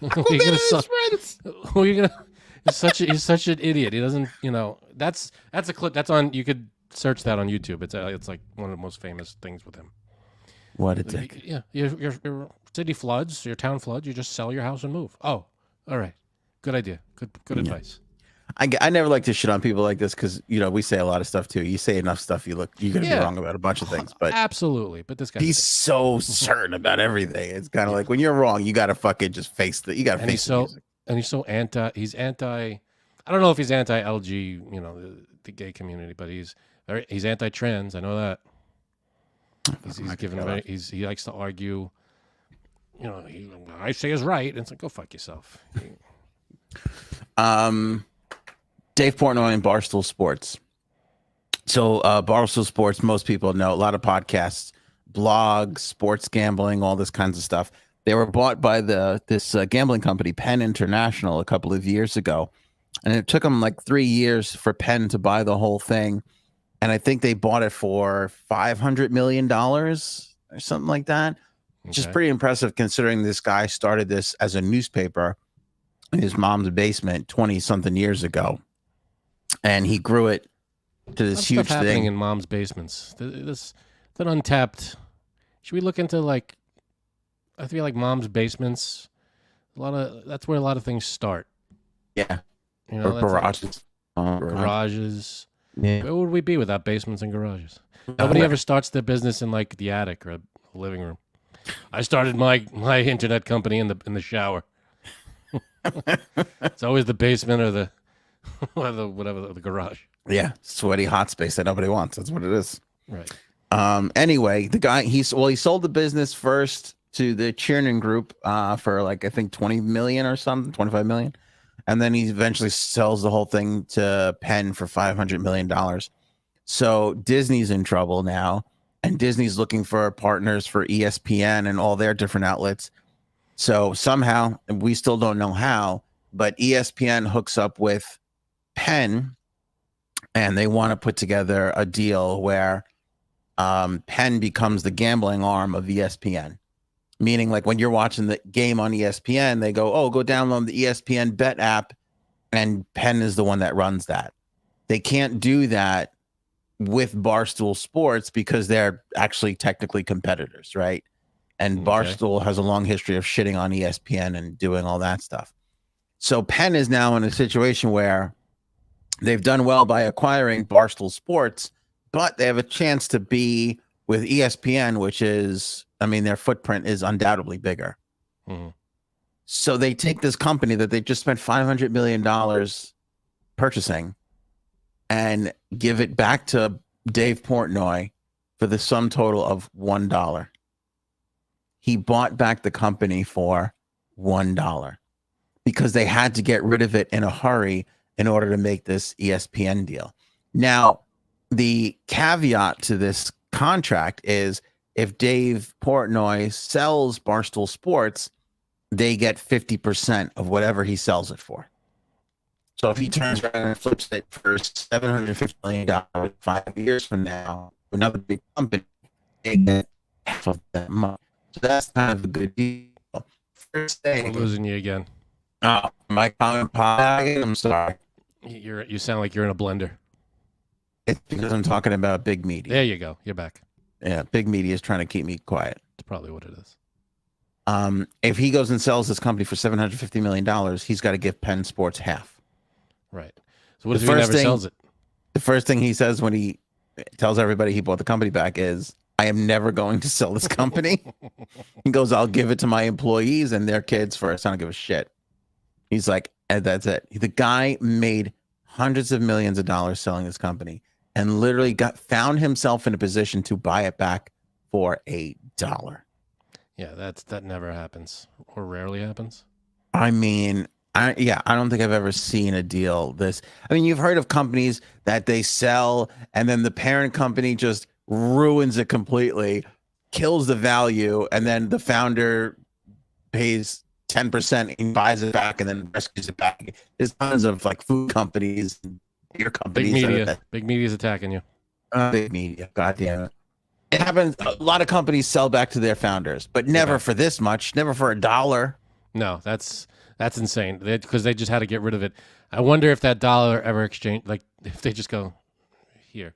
Aquaman and his friends. Who are you gonna? He's such an idiot. He doesn't. That's a clip. That's on. You could search that on YouTube. It's like one of the most famous things with him. What a dick. Yeah. Your city floods. Your town floods. You just sell your house and move. Oh, all right. Good idea. Good advice. I never like to shit on people like this because we say a lot of stuff too. You say enough stuff, you're gonna be wrong about a bunch of things. But absolutely. But this guy, he's so certain about everything. It's kind of like when you're wrong, you got to fucking just face the. You got to face the music. And he's so anti. He's anti. I don't know if he's anti-LG, the gay community, but he's anti-trans. I know that. He likes to argue. I say is right, and it's like, go fuck yourself. Dave Portnoy and Barstool Sports. So Barstool Sports, most people know, a lot of podcasts, blogs, sports gambling, all this kinds of stuff. They were bought by this gambling company, Penn International, a couple of years ago. And it took them like 3 years for Penn to buy the whole thing. And I think they bought it for $500 million or something like that. Which is pretty impressive considering this guy started this as a newspaper in his mom's basement 20-something years ago. And he grew it to this huge thing in mom's basements. This untapped. Should we look into I feel like mom's basements. That's where a lot of things start. Yeah. Or garages. Garages. Yeah. Where would we be without basements and garages? Nobody ever starts their business in the attic or a living room. I started my internet company in the shower. It's always the basement or the garage. Yeah, sweaty hot space that nobody wants. That's what it is. Right. Anyway, the guy he sold the business first to the Chernin Group for I think 20 million or something, 25 million, and then he eventually sells the whole thing to Penn for $500 million. So Disney's in trouble now, and Disney's looking for partners for ESPN and all their different outlets. So somehow, and we still don't know how, but ESPN hooks up with Penn, and they want to put together a deal where Penn becomes the gambling arm of ESPN. Meaning, when you're watching the game on ESPN, they go, go download the ESPN Bet app, and Penn is the one that runs that. They can't do that with Barstool Sports because they're actually technically competitors, right? And Barstool has a long history of shitting on ESPN and doing all that stuff. So Penn is now in a situation where they've done well by acquiring Barstool Sports, but they have a chance to be with ESPN, which is, I mean, their footprint is undoubtedly bigger. Mm-hmm. So they take this company that they just spent $500 million purchasing and give it back to Dave Portnoy for the sum total of $1. He bought back the company for $1 because they had to get rid of it in a hurry in order to make this ESPN deal. Now, the caveat to this contract is if Dave Portnoy sells Barstool Sports, they get 50% of whatever he sells it for. So if he turns around and flips it for $750 million 5 years from now, another big company, they get half of that money. So that's kind of a good deal. First thing, We're losing you again. oh, my comment pie. I'm sorry. You sound like you're in a blender. It's because I'm talking about big media. There you go. You're back. Yeah, big media is trying to keep me quiet. That's probably what it is. If he goes and sells this company for $750 million, he's got to give Penn Sports half. Right. So what if he never sells it? The first thing he says when he tells everybody he bought the company back is, I am never going to sell this company. He goes, I'll give it to my employees and their kids first. I don't give a shit. He's like, and that's it. The guy made hundreds of millions of dollars selling this company and literally found himself in a position to buy it back for $1. Yeah, that never happens or rarely happens. I mean, I don't think I've ever seen a deal this. I mean, you've heard of companies that they sell and then the parent company just ruins it completely, kills the value, and then the founder pays 10% and buys it back and then rescues it back. There's tons of like food companies, beer companies. Big media is attacking you. Big media. God damn it. It happens. A lot of companies sell back to their founders, but never for this much, never for $1. No, that's insane. Because they just had to get rid of it. I wonder if that dollar ever exchanged, like if they just go here.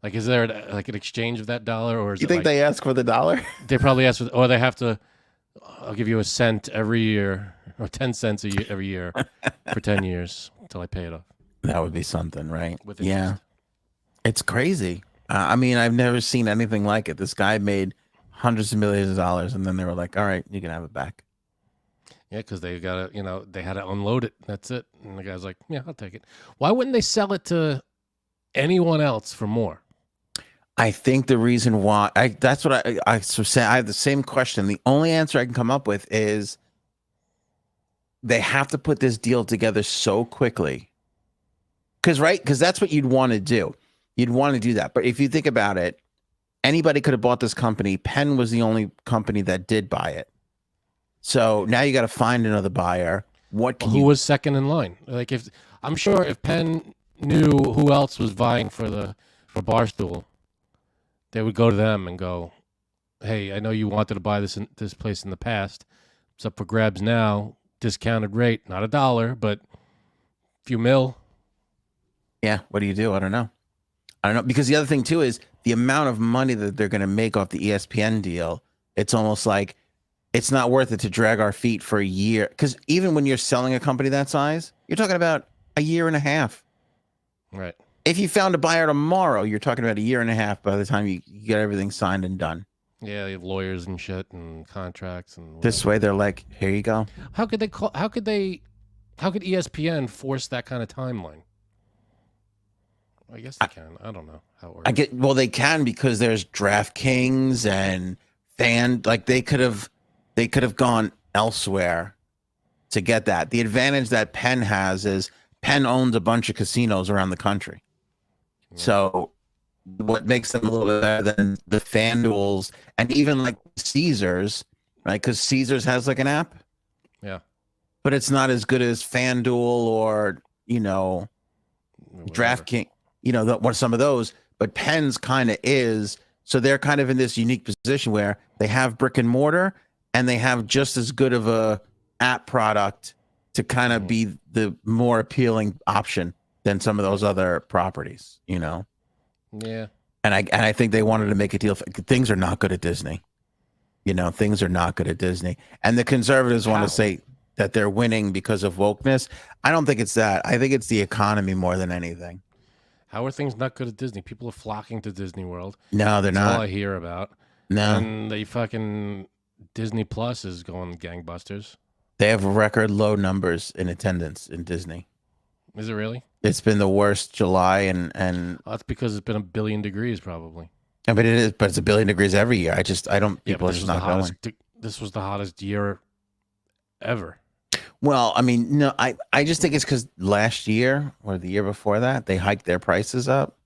Like, is there like an exchange of that dollar, or is you think they ask for the $1? They probably ask for, or they have to. I'll give you a cent every year, or 10 cents a year every year for 10 years until I pay it off. That would be something, right? With yeah, it's crazy. I mean, I've never seen anything like it. This guy made hundreds of millions of dollars, and then they were like, "All right, you can have it back." Yeah, because they got to, they had to unload it. That's it. And the guy's like, "Yeah, I'll take it." Why wouldn't they sell it to anyone else for more? I think the reason why that's what I say. I have the same question. The only answer I can come up with is they have to put this deal together so quickly. Because that's what you'd want to do. You'd want to do that. But if you think about it, anybody could have bought this company. Penn was the only company that did buy it. So now you got to find another buyer. Who was second in line? Like I'm sure if Penn knew who else was vying for Barstool, they would go to them and go, "Hey, I know you wanted to buy this place in the past. It's up for grabs now. Discounted rate, not $1, but a few mil." Yeah, what do you do? I don't know. Because the other thing too is the amount of money that they're going to make off the ESPN deal. It's almost like it's not worth it to drag our feet for a year. Because even when you're selling a company that size, you're talking about a year and a half. Right. If you found a buyer tomorrow, you're talking about a year and a half by the time you get everything signed and done. Yeah, they have lawyers and shit and contracts and whatever. This way, they're like, "Here you go." How could ESPN force that kind of timeline? I guess they can. I don't know how it works. Well, they can because there's DraftKings and they could have gone elsewhere to get that. The advantage that Penn has is Penn owns a bunch of casinos around the country. Yeah. So what makes them a little bit better than the FanDuels and even like Caesars, right? Because Caesars has like an app. Yeah. But it's not as good as FanDuel or, DraftKings, what some of those. But Penn's kind of is. So they're kind of in this unique position where they have brick and mortar and they have just as good of a app product to kind of be the more appealing option than some of those other properties, Yeah. And I think they wanted to make a deal. Things are not good at Disney. Things are not good at Disney. And the conservatives want to say that they're winning because of wokeness. I don't think it's that. I think it's the economy more than anything. How are things not good at Disney? People are flocking to Disney World. No, they're That's all not. I hear about. No, And they fucking Disney Plus is going gangbusters. they have record low numbers in attendance in Disney. Is it really? It's been the worst July and Well, that's because it's been 1 billion degrees, probably. I mean, it is, but it's 1 billion degrees every year. I don't. Yeah, People but are just not going. This was the hottest year ever. Well, I mean, no, I just think it's because last year or the year before that they hiked their prices up.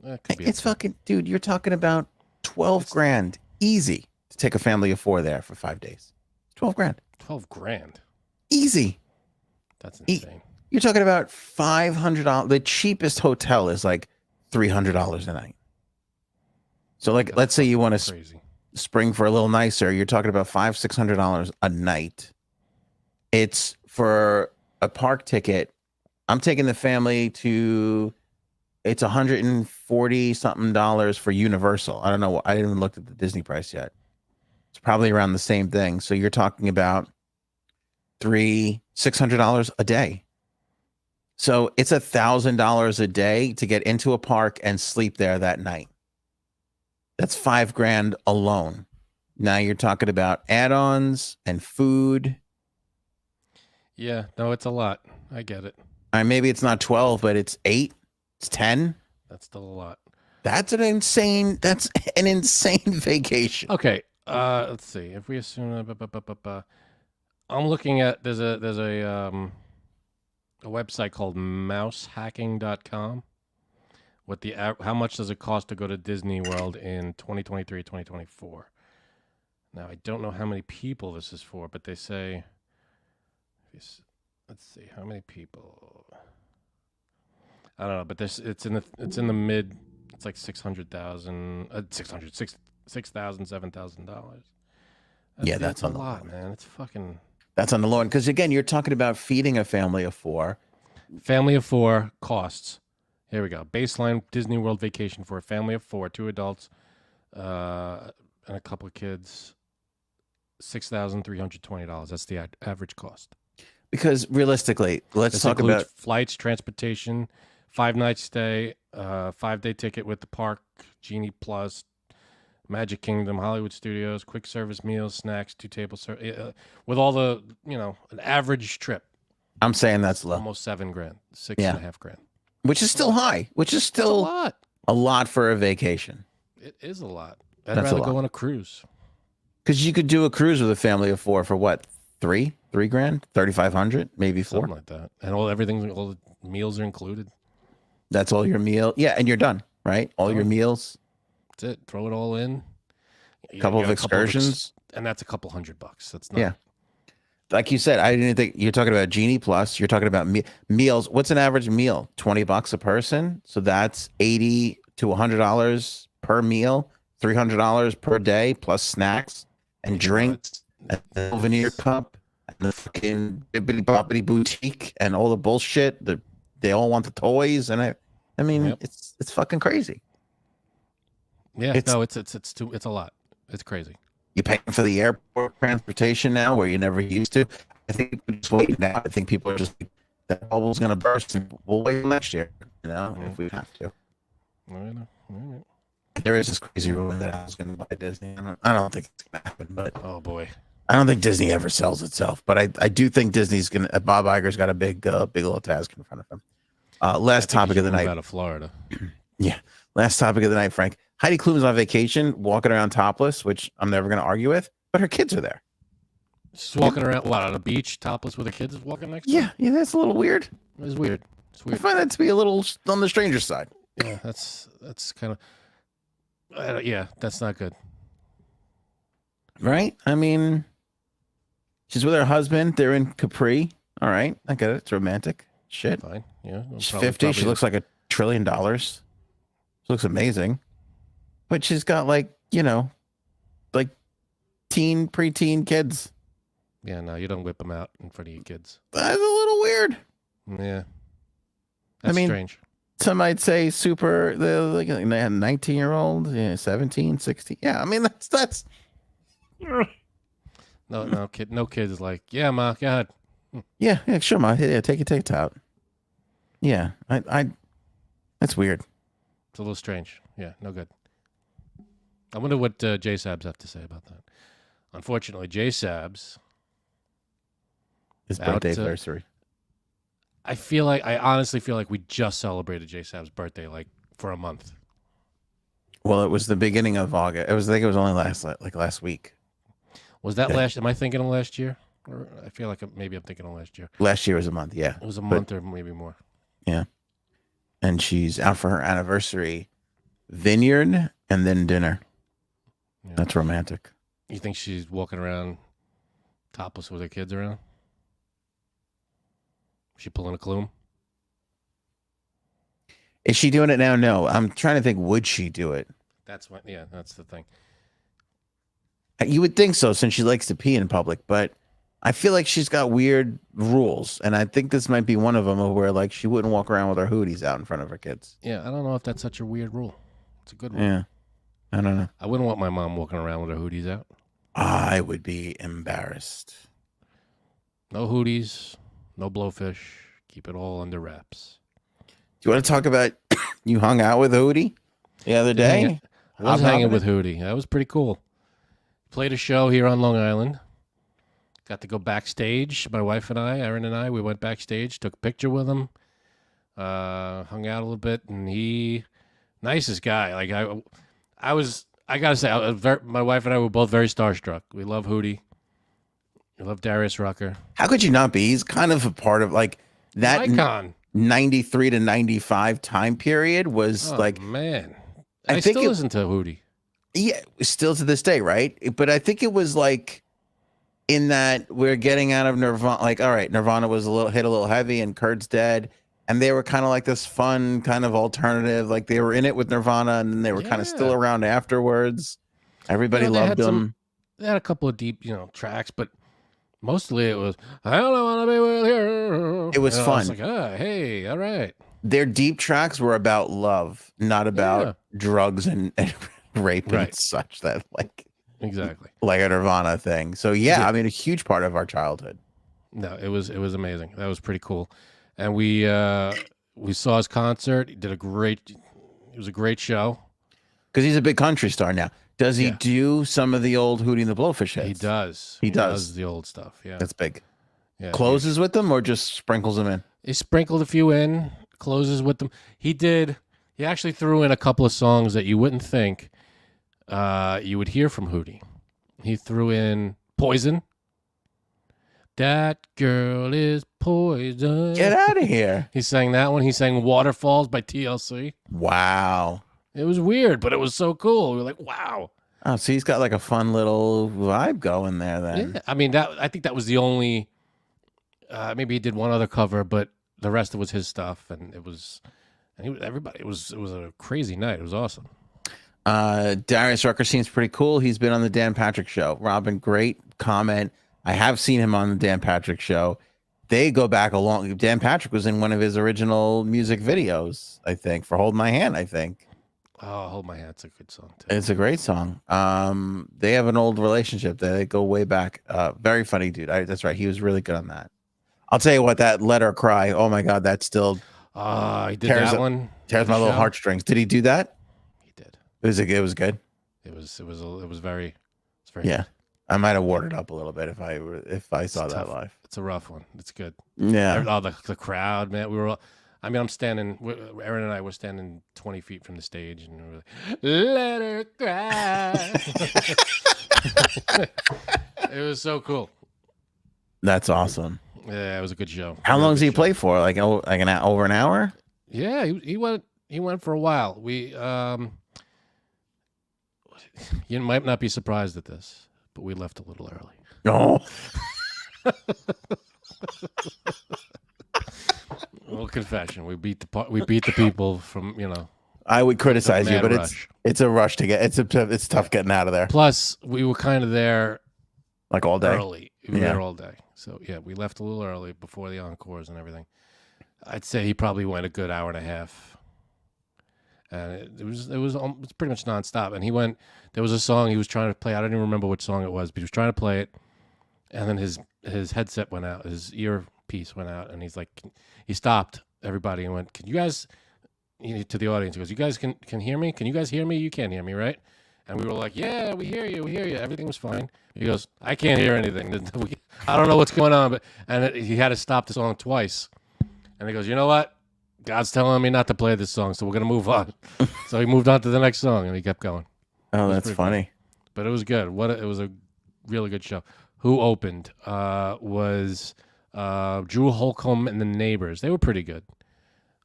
That could be It's it, too. fucking, dude. You're talking about 12 grand easy to take a family of 4 there for 5 days. 12 grand 12 grand. easy. That's E- insane. You're talking about $500. The cheapest hotel is like $300 a night. So, like, That's let's say you want to crazy. spring for a little nicer. You're talking about $500-$600 a night. It's for a park ticket. I'm taking the family to. It's $140 something for Universal. I don't know. I didn't even look at the Disney price yet. It's probably around the same thing. So you're talking about $600 a day. So it's $1,000 a day to get into a park and sleep there that night. That's $5 grand alone. Now you're talking about add-ons and food. Yeah, no, it's a lot. I get it. Maybe it's not 12, but it's 8. It's 10. That's still a lot. That's an insane vacation. Okay, let's see. If we assume, I'm looking at there's a website called mousehacking.com. How much does it cost to go to Disney World in 2023, 2024? Now, I don't know how many people this is for, but they say, let's see, how many people? I don't know, but it's in the mid. It's like $600,000, $7,000. Yeah, that's a on the lot, man. It's fucking. That's on the low end. Because again, you're talking about feeding a family of 4. Family of 4 costs. Here we go. Baseline Disney World vacation for a family of 4, 2 adults, and a couple of kids. $6,320. That's the average cost. Because realistically, let's talk includes about flights, transportation, 5-night stay, 5-day ticket with the park, Genie Plus, Magic Kingdom, Hollywood Studios, quick service meals, snacks, 2 table service, with all the an average trip. I'm saying that's low, almost $7 grand, 6.5 grand, which is still high, which is That's still a lot. for a vacation. It is a lot. I'd That's a rather lot. go on a cruise. Because you could do a cruise with a family of 4 for what? 3 grand, 3,500, maybe 4. Something like that. And all the meals are included. That's all your meal. Yeah, and you're done, right? All your meals, That's it. Throw it all in. a couple of excursions. And that's a couple $100. That's not. Yeah. Like you said, I didn't think you're talking about Genie Plus. You're talking about meals. What's an average meal? $20 a person. So that's $80 to $100 per meal, $300 per day, plus snacks and drinks, and the souvenir cup, and the fucking bibbity boppity boutique, and all the bullshit. They all want the toys, and I mean, Yep. it's fucking crazy. Yeah. It's- No, it's a lot. It's crazy. You're paying for the airport transportation now, where you never used to. I think we're just waiting now. I think people are just that bubble's gonna burst, and we'll wait till next year. If we have to. I know. All right. There is this crazy rumor that I was going to buy Disney. I don't think it's going to happen, but Oh boy. I don't think Disney ever sells itself. But I do think Disney's going to. Bob Iger's got a big little task in front of him. Last topic of the night. Out of Florida. Yeah, last topic of the night, Frank. Heidi Klum is on vacation, walking around topless, which I'm never going to argue with. But her kids are there. Just walking around, on a beach, topless with her kids walking next to her? Yeah, that's a little weird. It's weird. It's I weird. find that to be a little on the stranger side. Yeah, that's kind of. Yeah, that's not good. Right? I mean, she's with her husband. They're in Capri. All right, I get it. It's romantic. Shit. Fine. Yeah. She's 50. She looks like $1 trillion. She looks amazing. But she's got like preteen kids. Yeah, no, you don't whip them out in front of your kids. That's a little weird. Yeah. That's mean, strange. Some might say super, they had a 19-year-old, 17, 16. Yeah, I mean, that's. No kid is like, yeah, Ma, go ahead. Yeah, sure, Ma. Yeah, take it out. Yeah, I That's weird. It's a little strange. Yeah, no good. I wonder what J Sabs have to say about that. Unfortunately, J Sabs. His birthday anniversary. I honestly feel like we just celebrated J Sab's birthday like for a month. Well, it was the beginning of August. I think it was only last week. Was that last? Am I thinking of last year? Or I feel like maybe I'm thinking of last year. Last year was a month. Yeah, it was a month or maybe more. Yeah, and she's out for her anniversary vineyard and then dinner. Yeah. That's romantic. You think she's walking around topless with her kids around? She pulling a Klum? Is she doing it now? No. I'm trying to think, would she do it? That's the thing. You would think so, since she likes to pee in public, but I feel like she's got weird rules, and I think this might be one of them where like she wouldn't walk around with her hoodies out in front of her kids. Yeah, I don't know if that's such a weird rule. It's a good rule. Yeah. I don't know. I wouldn't want my mom walking around with her hoodies out. I would be embarrassed. No hoodies, no blowfish. Keep it all under wraps. Do you want to talk about you hung out with Hootie the other day? I was hanging with Hootie. That was pretty cool. Played a show here on Long Island. Got to go backstage. My wife and I, Erin and I, we went backstage, took a picture with him, hung out a little bit, and nicest guy. Like I gotta say, my wife and I were both very starstruck. We love Hootie. We love Darius Rucker. How could you not be? He's kind of a part of like that icon. 93 to 95 time period was man. I think still listen to Hootie. Yeah, still to this day, right? But I think it was like in that we're getting out of Nirvana. Like, all right, Nirvana was hit a little heavy, and Kurt's dead, and they were kind of like this fun kind of alternative. Like they were in it with Nirvana, and then they were kind of still around afterwards. Everybody loved them. They had a couple of deep, tracks, but mostly it was I don't want to be with you. It was fun. I was like, hey, all right. Their deep tracks were about love, not about drugs and rape and such. That exactly like a Nirvana thing. So I mean, a huge part of our childhood. No, it was amazing. That was pretty cool, and we saw his concert. It was a great show. Because he's a big country star now. Does he do some of the old Hootie and the Blowfish hits? He does. He does the old stuff. Yeah, that's big. Yeah, closes with them or just sprinkles them in? He sprinkled a few in. Closes with them. He actually threw in a couple of songs that you wouldn't think you would hear from Hootie. He threw in Poison. That girl is poison. Get out of here. He sang that one. He sang Waterfalls by TLC. Wow. It was weird, but it was so cool. We were like, wow. Oh, so he's got like a fun little vibe going there then. Yeah. I mean, I think that was the only, maybe he did one other cover, but the rest was his stuff. And it was a crazy night. It was awesome. Darius Rucker seems pretty cool. He's been on the Dan Patrick Show. Robin, great comment. I have seen him on the Dan Patrick Show. They go back a long. Dan Patrick was in one of his original music videos, I think, for Hold My Hand, I think. Oh, Hold My Hand. It's a good song, too. It's a great song. They have an old relationship. They go way back. Very funny dude. That's right. He was really good on that. I'll tell you what, that Let Her Cry. Oh, my God. That still he did that one. Tears my little heartstrings. Did he do that? He did. It was good. It was very good. I might have warded up a little bit if I saw that live. It's a rough one. It's good. Yeah. Oh, the crowd, man. We were all, I'm standing, Erin and I were standing 20 feet from the stage, and we were like, let her cry. It was so cool. That's awesome. Yeah, it was a good show. How long does he play for? Like over an hour? Yeah, he went for a while. You might not be surprised at this, but we left a little early. No. Little confession: we beat the people from I would criticize you, but rush. it's a rush to get. It's tough getting out of there. Plus, we were kind of there like all day. Early, we were there all day. So yeah, we left a little early before the encores and everything. I'd say he probably went a good hour and a half, and it was pretty much nonstop. And he went. There was a song he was trying to play. I don't even remember which song it was, but he was trying to play it, and then his headset went out. His earpiece went out, and he's like, he stopped everybody and went, "Can you guys to the audience. He goes, "You guys can hear me? Can you guys hear me? You can't hear me, right?" And we were like, "Yeah, we hear you. We hear you. Everything was fine." He goes, "I can't hear anything. I don't know what's going on." He had to stop the song twice. And he goes, "You know what? God's telling me not to play this song, so we're gonna move on." So he moved on to the next song, and he kept going. Oh, that's funny. But it was good. It was a really good show. Who opened? Was Drew Holcomb and the Neighbors. They were pretty good.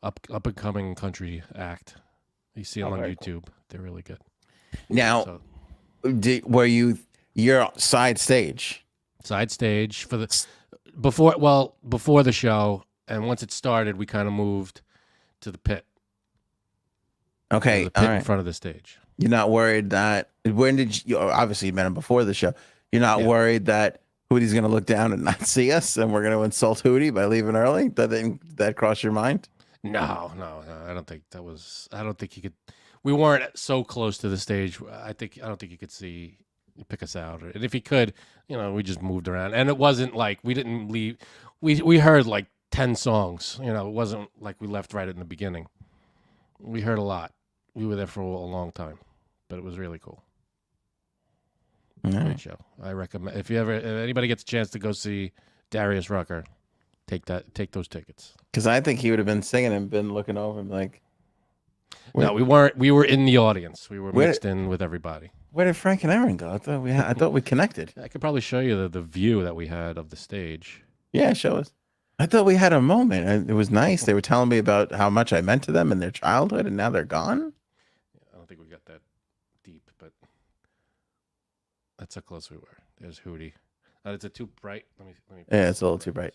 Up and coming country act. You see them on YouTube. Cool. They're really good. Now, were you're side stage? Side stage for the before the show, and once it started, we kind of moved to the pit. Okay, the pit in front of the stage. You're not worried that obviously you met him before the show. You're not worried that Hootie's going to look down and not see us, and we're going to insult Hootie by leaving early? That crossed your mind? No. I don't think that was. I don't think he could. We weren't so close to the stage. I don't think he could pick us out. And if he could, we just moved around. And it wasn't like we didn't leave. We heard like 10 songs. It wasn't like we left right in the beginning. We heard a lot. We were there for a long time, but it was really cool. Great show. I recommend if anybody gets a chance to go see Darius Rucker, take those tickets. Because I think he would have been singing and been looking over and like. No, we weren't. We were in the audience. We were mixed in with everybody. Where did Frank and Aaron go? I thought we connected. I could probably show you the view that we had of the stage. Yeah, show us. I thought we had a moment. It was nice. They were telling me about how much I meant to them in their childhood, and now they're gone. I don't think we got that deep, but that's how close we were. There's Hootie. Is it too bright? Let me. Yeah, it's a little too bright.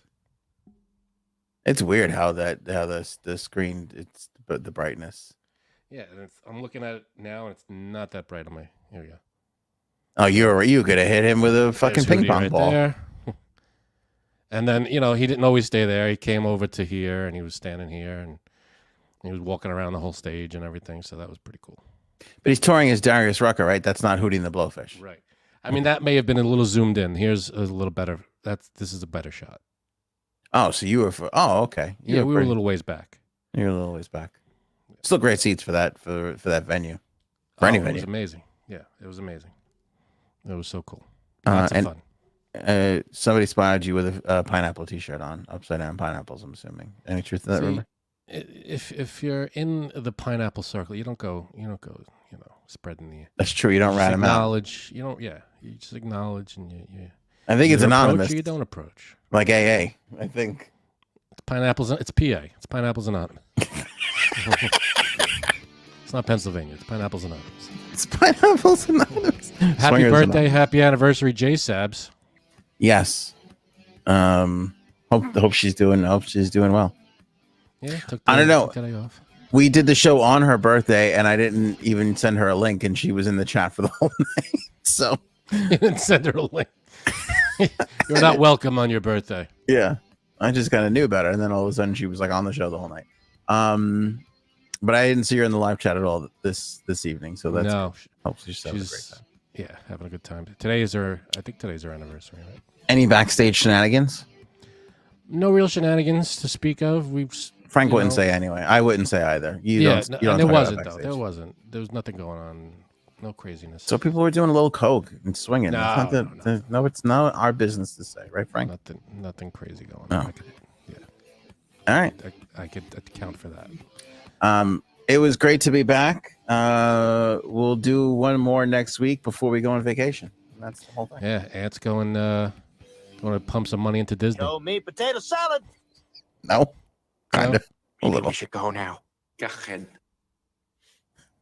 It's weird how the screen, it's the brightness. Yeah, and I'm looking at it now, and it's not that bright on my. Here we go. Oh, you could have hit him with a fucking ping pong ball. There. And then he didn't always stay there. He came over to here, and he was standing here, and he was walking around the whole stage and everything. So that was pretty cool. But he's touring as Darius Rucker, right? That's not Hootie and the Blowfish, right? I mean, that may have been a little zoomed in. Here's a little better. This is a better shot. Oh, so you were okay. We were a little ways back. You're a little ways back. Still great seats for that venue. For any venue. It was amazing. Yeah, it was amazing. It was so cool. Lots of fun. Somebody spotted you with a pineapple T-shirt on, upside down pineapples. I'm assuming. Any truth to that rumor? If you're in the pineapple circle, you don't go, spreading the. That's true. You don't rat them out. Acknowledge. You don't. Yeah. You just acknowledge and you. I think it's anonymous. You don't approach. Like AA. I think. It's pineapples. It's PA. It's Pineapples Anonymous. It's not Pennsylvania. It's Pineapples Anonymous. It's Pineapples Anonymous. Happy birthday, happy anniversary, J Sabs. Yes. Hope she's doing well. Yeah. I don't know. We did the show on her birthday, and I didn't even send her a link, and she was in the chat for the whole night. So you didn't send her a link. You're not welcome on your birthday. Yeah. I just kind of knew about her, and then all of a sudden she was like on the show the whole night. But I didn't see her in the live chat at all this evening, so that's hopefully she's having a great time. Yeah, having a good time. I think today's her anniversary, right? Any backstage shenanigans? No real shenanigans to speak of. Frank wouldn't say anyway. I wouldn't say either. There wasn't though. There wasn't. There was nothing going on. No craziness. So people were doing a little coke and swinging. No, it's not our business to say, right, Frank? Nothing crazy going on. All right. I could account for that. It was great to be back. We'll do one more next week before we go on vacation. That's the whole thing. Yeah, Ant's going to pump some money into Disney. Yo, meat potato salad. No, kind of. Maybe we should go now. Go ahead.